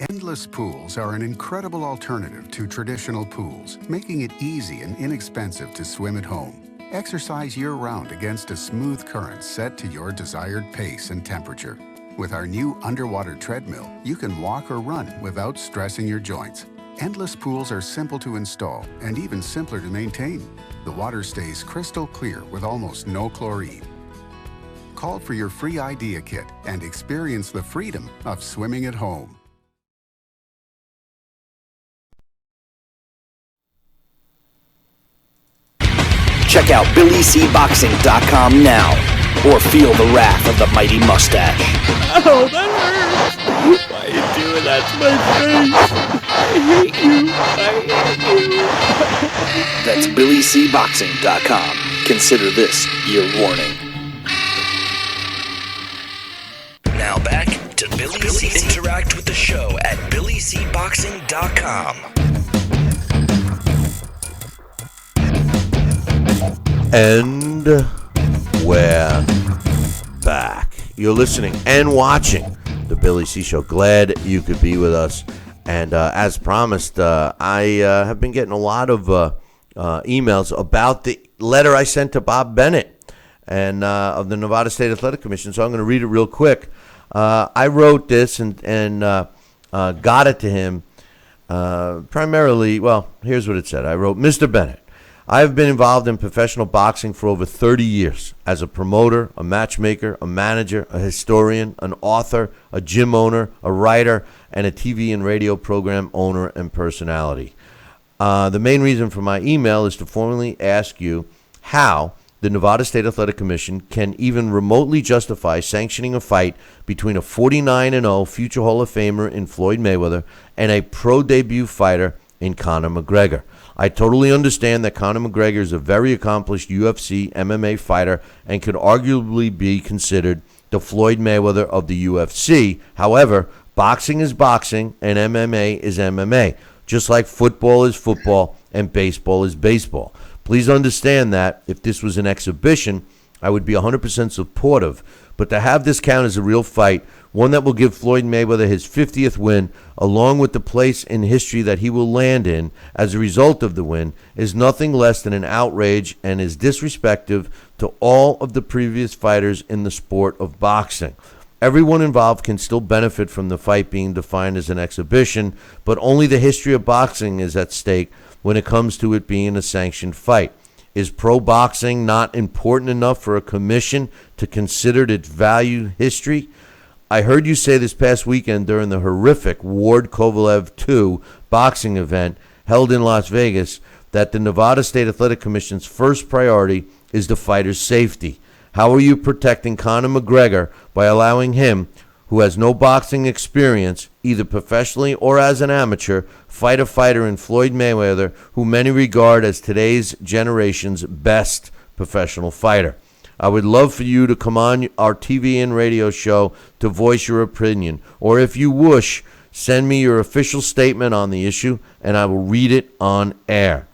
Speaker 6: Endless pools are an incredible alternative to traditional pools, making it easy and inexpensive to swim at home. Exercise year-round against a smooth current set to your desired pace and temperature. With our new underwater treadmill, you can walk or run without stressing your joints. Endless pools are simple to install and even simpler to maintain. The water stays crystal clear with almost no chlorine. Call for your free idea kit and experience the freedom of swimming at home.
Speaker 1: Check out BillyCBoxing.com now, or feel the wrath of the mighty mustache.
Speaker 10: Oh, that hurts! Why are you doing that to my face? I hate you!
Speaker 1: That's BillyCBoxing.com. Consider this your warning.
Speaker 13: Now back to Billy C. Interact with the show at BillyCBoxing.com.
Speaker 3: And we're back. You're listening and watching the Billy C. Show. Glad you could be with us. And as promised, I have been getting a lot of emails about the letter I sent to Bob Bennett and of the Nevada State Athletic Commission. So I'm going to read it real quick. I wrote this and got it to him primarily. Well, here's what it said. I wrote, Mr. Bennett, I have been involved in professional boxing for over 30 years as a promoter, a matchmaker, a manager, a historian, an author, a gym owner, a writer, and a TV and radio program owner and personality. The main reason for my email is to formally ask you how the Nevada State Athletic Commission can even remotely justify sanctioning a fight between a 49-0 future Hall of Famer in Floyd Mayweather and a pro debut fighter in Conor McGregor. I totally understand that Conor McGregor is a very accomplished UFC MMA fighter and could arguably be considered the Floyd Mayweather of the UFC. However, boxing is boxing and MMA is MMA, just like football is football and baseball is baseball. Please understand that if this was an exhibition, I would be 100% supportive. But to have this count as a real fight, one that will give Floyd Mayweather his 50th win, along with the place in history that he will land in as a result of the win, is nothing less than an outrage and is disrespectful to all of the previous fighters in the sport of boxing. Everyone involved can still benefit from the fight being defined as an exhibition, but only the history of boxing is at stake when it comes to it being a sanctioned fight. Is pro boxing not important enough for a commission to consider its value history? I heard you say this past weekend during the horrific Ward Kovalev 2 boxing event held in Las Vegas that the Nevada State Athletic Commission's first priority is the fighter's safety. How are you protecting Conor McGregor by allowing him, who has no boxing experience, either professionally or as an amateur, fight a fighter in Floyd Mayweather, who many regard as today's generation's best professional fighter? I would love for you to come on our TV and radio show to voice your opinion, or if you wish, send me your official statement on the issue, and I will read it on air.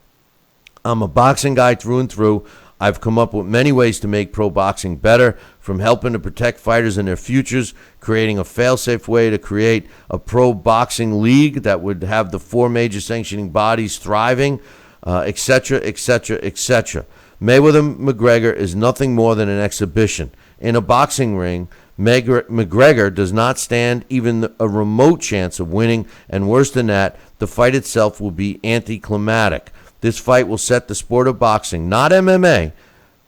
Speaker 3: I'm a boxing guy through and through. I've come up with many ways to make pro boxing better, from helping to protect fighters and their futures, creating a fail-safe way to create a pro boxing league that would have the four major sanctioning bodies thriving, etc., etc., etc. Mayweather McGregor is nothing more than an exhibition. In a boxing ring, McGregor does not stand even a remote chance of winning, and worse than that, the fight itself will be anticlimactic. This fight will set the sport of boxing, not MMA,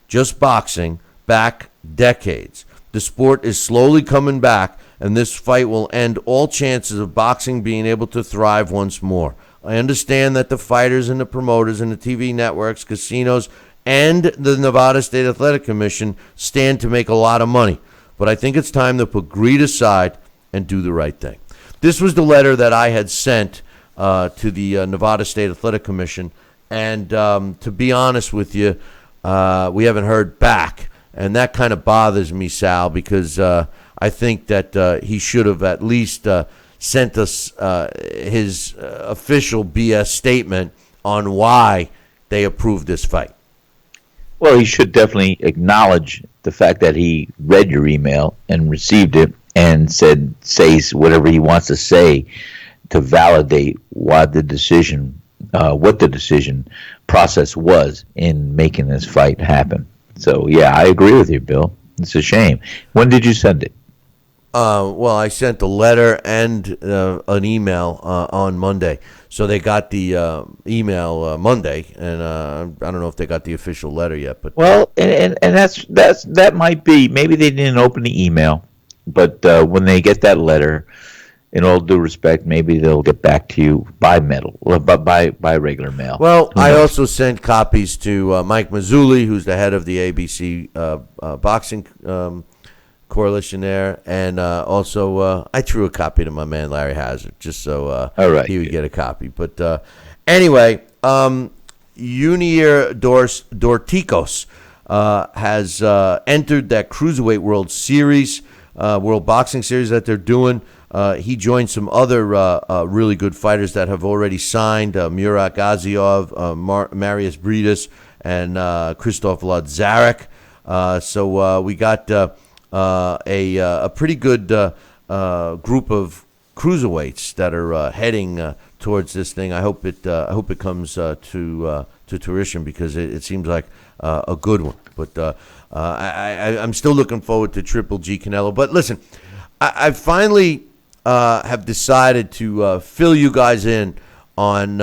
Speaker 3: just boxing, back decades. The sport is slowly coming back, and this fight will end all chances of boxing being able to thrive once more. I understand that the fighters and the promoters and the TV networks, casinos, and the Nevada State Athletic Commission stand to make a lot of money, but I think it's time to put greed aside and do the right thing. This was the letter that I had sent to the Nevada State Athletic Commission, and to be honest with you, we haven't heard back, and that kind of bothers me, Sal, because I think that he should have at least sent us his official BS statement on why they approved this fight.
Speaker 4: Well, he should definitely acknowledge the fact that he read your email and received it and says whatever he wants to say to validate what the decision process was in making this fight happen. So, yeah, I agree with you, Bill. It's a shame. When did you send it?
Speaker 3: Well, I sent a letter and an email on Monday. So they got the email Monday, and I don't know if they got the official letter yet. But
Speaker 4: well, and that might be, maybe they didn't open the email, but when they get that letter, in all due respect, maybe they'll get back to you by regular mail.
Speaker 3: Well, I also sent copies to Mike Mazzulli, who's the head of the ABC boxing coalition there, and also I threw a copy to my man Larry Hazard, just so he would get a copy. But anyway, Junior Dorticos has entered that Cruiserweight World Series, World Boxing Series that they're doing. He joined some other really good fighters that have already signed, Murat Gaziov, Marius Briedis, and Krzysztof Ladzarak. So we got a pretty good group of cruiserweights that are heading towards this thing. I hope it comes to fruition, because it seems like a good one. But I'm still looking forward to Triple G Canelo. But listen, I finally have decided to fill you guys in on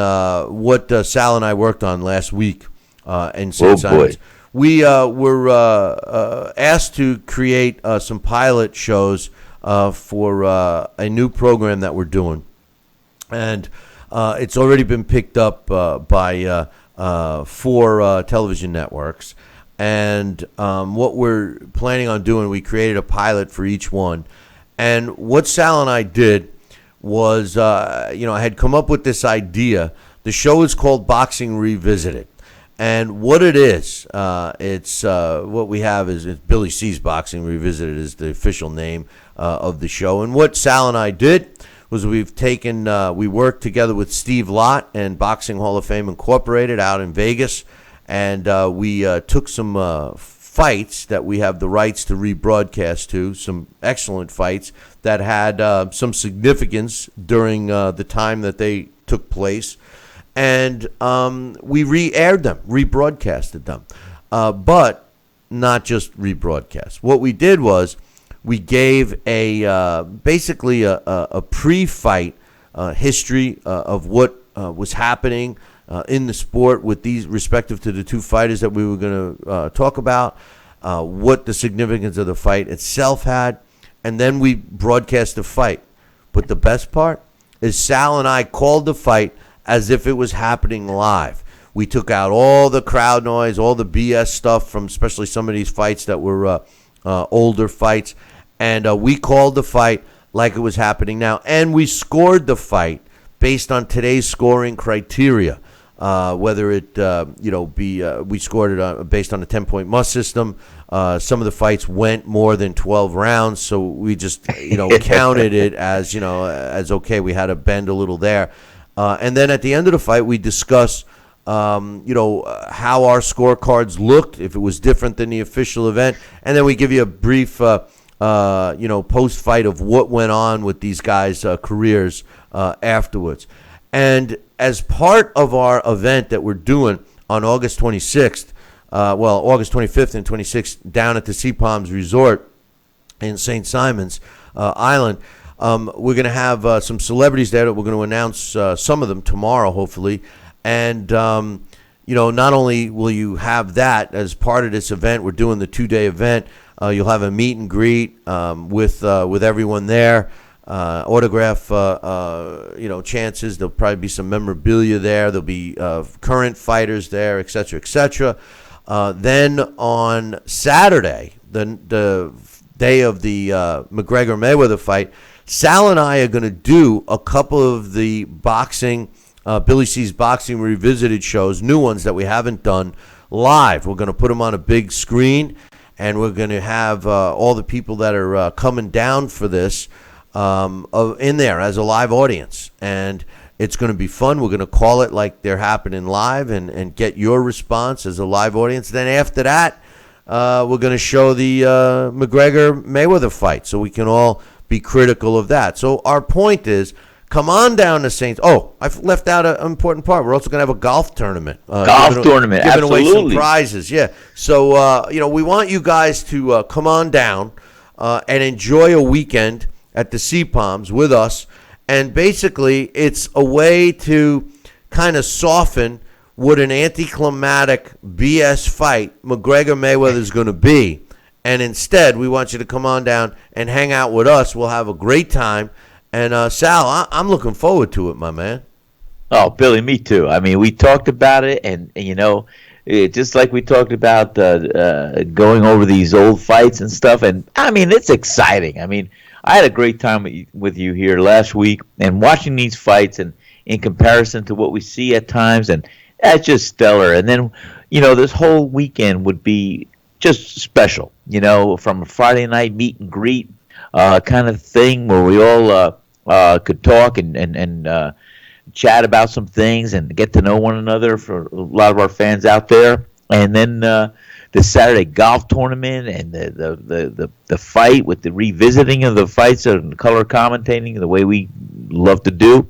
Speaker 3: what Sal and I worked on last week in St. Simons. We were asked to create some pilot shows for a new program that we're doing. And it's already been picked up by 4 television networks. And what we're planning on doing, we created a pilot for each one. And what Sal and I did was, I had come up with this idea. The show is called Boxing Revisited. And what it is, it's what we have is Billy C's Boxing Revisited is the official name of the show. And what Sal and I did was we worked together with Steve Lott and Boxing Hall of Fame Incorporated out in Vegas. And we took some fights that we have the rights to rebroadcast to, some excellent fights that had some significance during the time that they took place. And we re-aired them, rebroadcasted them, but not just rebroadcast. What we did was we gave basically a pre-fight history of what was happening in the sport with these respective to the 2 fighters that we were going to talk about, what the significance of the fight itself had, and then we broadcast the fight. But the best part is Sal and I called the fight as if it was happening live. We took out all the crowd noise, all the BS stuff from especially some of these fights that were older fights, and we called the fight like it was happening now. And we scored the fight based on today's scoring criteria, whether it we scored it based on a 10-point must system. Some of the fights went more than 12 rounds, so we just counted it as as okay. We had to bend a little there. And then at the end of the fight, we discuss, how our scorecards looked, if it was different than the official event. And then we give you a brief, post-fight of what went on with these guys' careers afterwards. And as part of our event that we're doing on August 26th, August 25th and 26th down at the Sea Palms Resort, in St. Simons Island. We're going to have some celebrities there that we're going to announce some of them tomorrow, hopefully. And, not only will you have that as part of this event, we're doing the 2-day event. You'll have a meet and greet with everyone there. Autograph, chances. There'll probably be some memorabilia there. There'll be current fighters there, et cetera, et cetera. Then on Saturday, the day of the McGregor-Mayweather fight, Sal and I are going to do a couple of the boxing, Billy C's Boxing Revisited shows, new ones that we haven't done live. We're going to put them on a big screen, and we're going to have all the people that are coming down for this in there as a live audience. And it's going to be fun. We're going to call it like they're happening live and get your response as a live audience. Then after that, we're going to show the McGregor-Mayweather fight so we can all be critical of that. So our point is, come on down to Saints. Oh, I've left out an important part. We're also going to have a golf tournament. Giving away some prizes, yeah. So, we want you guys to come on down and enjoy a weekend at the Sea Palms with us. And basically, it's a way to kind of soften what an anticlimactic BS fight McGregor-Mayweather is going to be. And instead, we want you to come on down and hang out with us. We'll have a great time. And, Sal, I'm looking forward to it, my man.
Speaker 4: Oh, Billy, me too. I mean, we talked about it, and just like we talked about going over these old fights and stuff. And, I mean, it's exciting. I mean, I had a great time with you here last week, and watching these fights and in comparison to what we see at times, and that's just stellar. And then, this whole weekend would be just special, from a Friday night meet and greet kind of thing where we all could talk and chat about some things and get to know one another for a lot of our fans out there. And then the Saturday golf tournament and the fight with the revisiting of the fights and color commentating the way we love to do,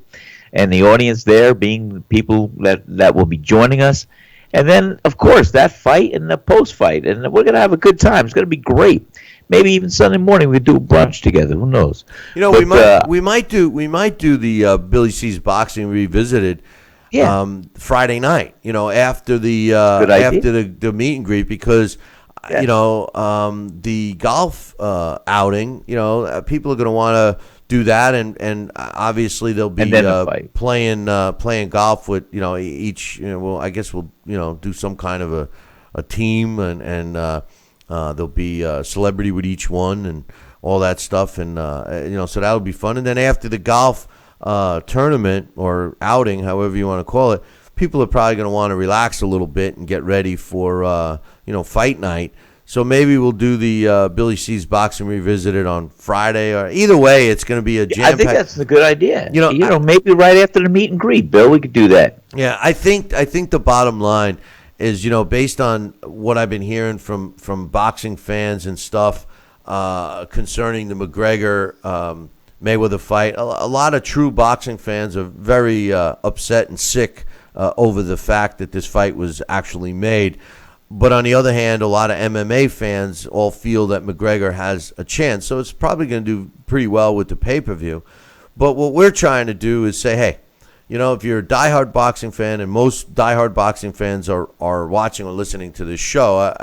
Speaker 4: and the audience there being the people that will be joining us. And then, of course, that fight and the post-fight. And we're going to have a good time. It's going to be great. Maybe even Sunday morning we do brunch together. Who knows?
Speaker 3: We might do the Billy C's Boxing Revisited Friday night. After the meet and greet, because the golf outing. People are going to want to do that, and obviously they'll be playing golf with each. I guess we'll do some kind of a team, and there'll be a celebrity with each one and all that stuff, and so that'll be fun. And then after the golf tournament or outing, however you want to call it, people are probably going to want to relax a little bit and get ready for fight night. So maybe we'll do the Billy C's Boxing Revisited on Friday, or either way, it's going to be a jam-packed.
Speaker 4: I think that's a good idea. Maybe right after the meet and greet, Bill, we could do that.
Speaker 3: Yeah, I think the bottom line is, based on what I've been hearing from boxing fans and stuff concerning the McGregor Mayweather fight, a lot of true boxing fans are very upset and sick over the fact that this fight was actually made. But on the other hand, a lot of MMA fans all feel that McGregor has a chance. So it's probably going to do pretty well with the pay-per-view. But what we're trying to do is say, hey, if you're a diehard boxing fan, and most diehard boxing fans are watching or listening to this show,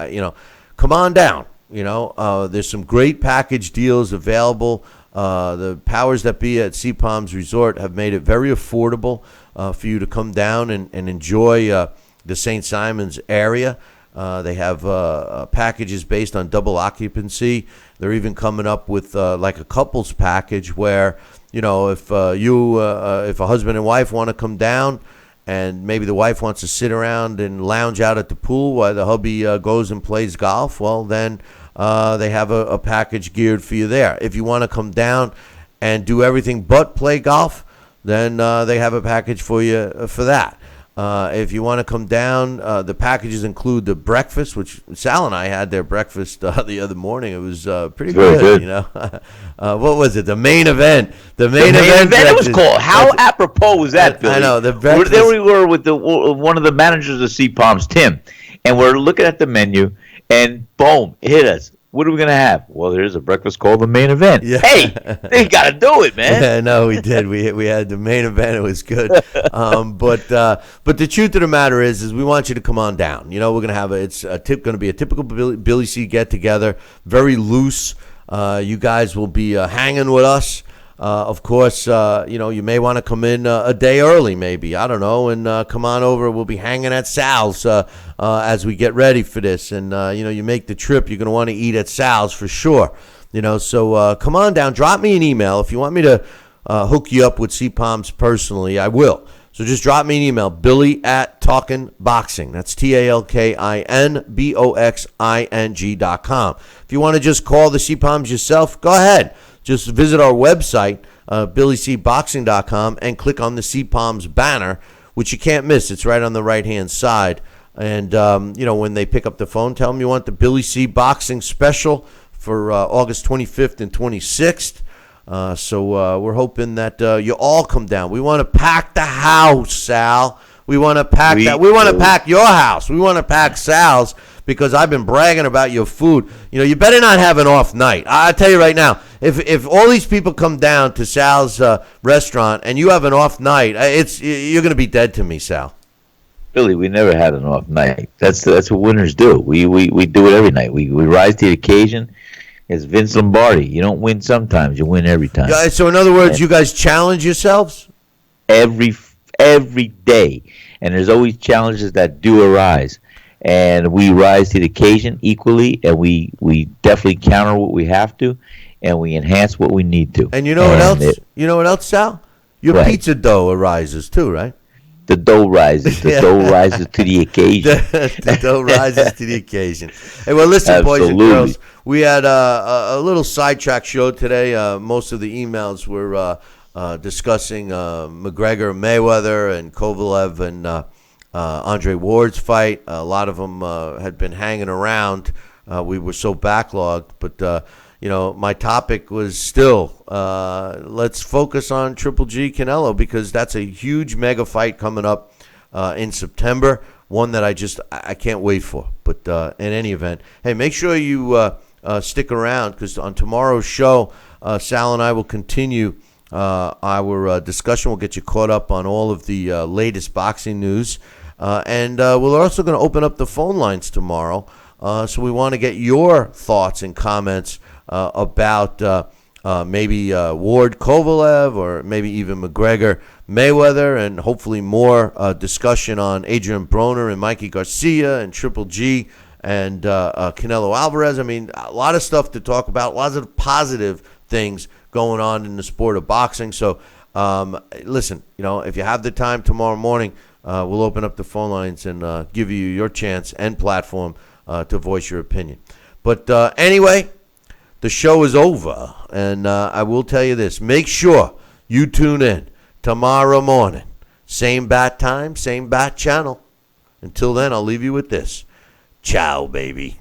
Speaker 3: come on down. There's some great package deals available. The powers that be at Sea Palms Resort have made it very affordable for you to come down and enjoy the St. Simons area. They have packages based on double occupancy. They're even coming up with like a couples package where, if a husband and wife want to come down, and maybe the wife wants to sit around and lounge out at the pool while the hubby goes and plays golf, well, then they have a package geared for you there. If you want to come down and do everything but play golf, then they have a package for you for that. If you want to come down, the packages include the breakfast, which Sal and I had their breakfast the other morning. It was pretty good. What was it? The main event. The main event.
Speaker 4: It was called. How apropos was that, Billy?
Speaker 3: I know.
Speaker 4: There we were with one of the managers of Sea Palms, Tim, and we're looking at the menu, and boom, it hit us. What are we gonna have? Well, there's a breakfast called the main event.
Speaker 3: Yeah.
Speaker 4: Hey, they gotta do it, man.
Speaker 3: Yeah, no, we did. We had the main event. It was good. But the truth of the matter is we want you to come on down. You know, we're gonna have going to be a typical Billy C get together, very loose. You guys will be hanging with us. Of course, you may want to come in a day early, maybe. I don't know, and come on over. We'll be hanging at Sal's as we get ready for this. And, you make the trip, you're going to want to eat at Sal's for sure. So come on down. Drop me an email. If you want me to hook you up with CPOMs personally, I will. So just drop me an email, Billy@TalkinBoxing. That's TalkinBoxing.com. If you want to just call the CPOMs yourself, go ahead. Just visit our website, BillyCBoxing.com, and click on the CPOMs banner, which you can't miss. It's right on the right-hand side. And, when they pick up the phone, tell them you want the Billy C Boxing special for August 25th and 26th. So we're hoping that you all come down. We want to pack the house, Sal. We want to pack that. We want to pack your house. We want to pack Sal's because I've been bragging about your food. You better not have an off night. I tell you right now, if all these people come down to Sal's restaurant and you have an off night, you're going to be dead to me, Sal.
Speaker 4: Billy, we never had an off night. That's what winners do. We do it every night. We rise to the occasion. It's Vince Lombardi. You don't win sometimes. You win every time.
Speaker 3: Yeah, so in other words, you guys challenge yourselves?
Speaker 4: Every day. And there's always challenges that do arise. And we rise to the occasion equally, and we definitely counter what we have to, and we enhance what we need to.
Speaker 3: And you know what else? You know what else, Sal? Your pizza dough arises too, right?
Speaker 4: The dough rises. The dough rises to the occasion.
Speaker 3: The dough rises to the occasion. Hey, well, listen, boys and girls, we had a little sidetrack show today. Most of the emails were discussing McGregor, Mayweather, and Kovalev and Andre Ward's fight. A lot of them had been hanging around. We were so backlogged, but my topic was still let's focus on Triple G Canelo because that's a huge mega fight coming up in September. One that I can't wait for. But in any event, hey, make sure you stick around because on tomorrow's show, Sal and I will continue our discussion. We'll get you caught up on all of the latest boxing news. And we're also going to open up the phone lines tomorrow. So we want to get your thoughts and comments about maybe Ward Kovalev or maybe even McGregor Mayweather, and hopefully more discussion on Adrian Broner and Mikey Garcia and Triple G and Canelo Alvarez. I mean, a lot of stuff to talk about, lots of positive things going on in the sport of boxing. So listen, if you have the time tomorrow morning, we'll open up the phone lines and give you your chance and platform to voice your opinion. But anyway, the show is over, and I will tell you this. Make sure you tune in tomorrow morning. Same bat time, same bat channel. Until then, I'll leave you with this. Ciao, baby.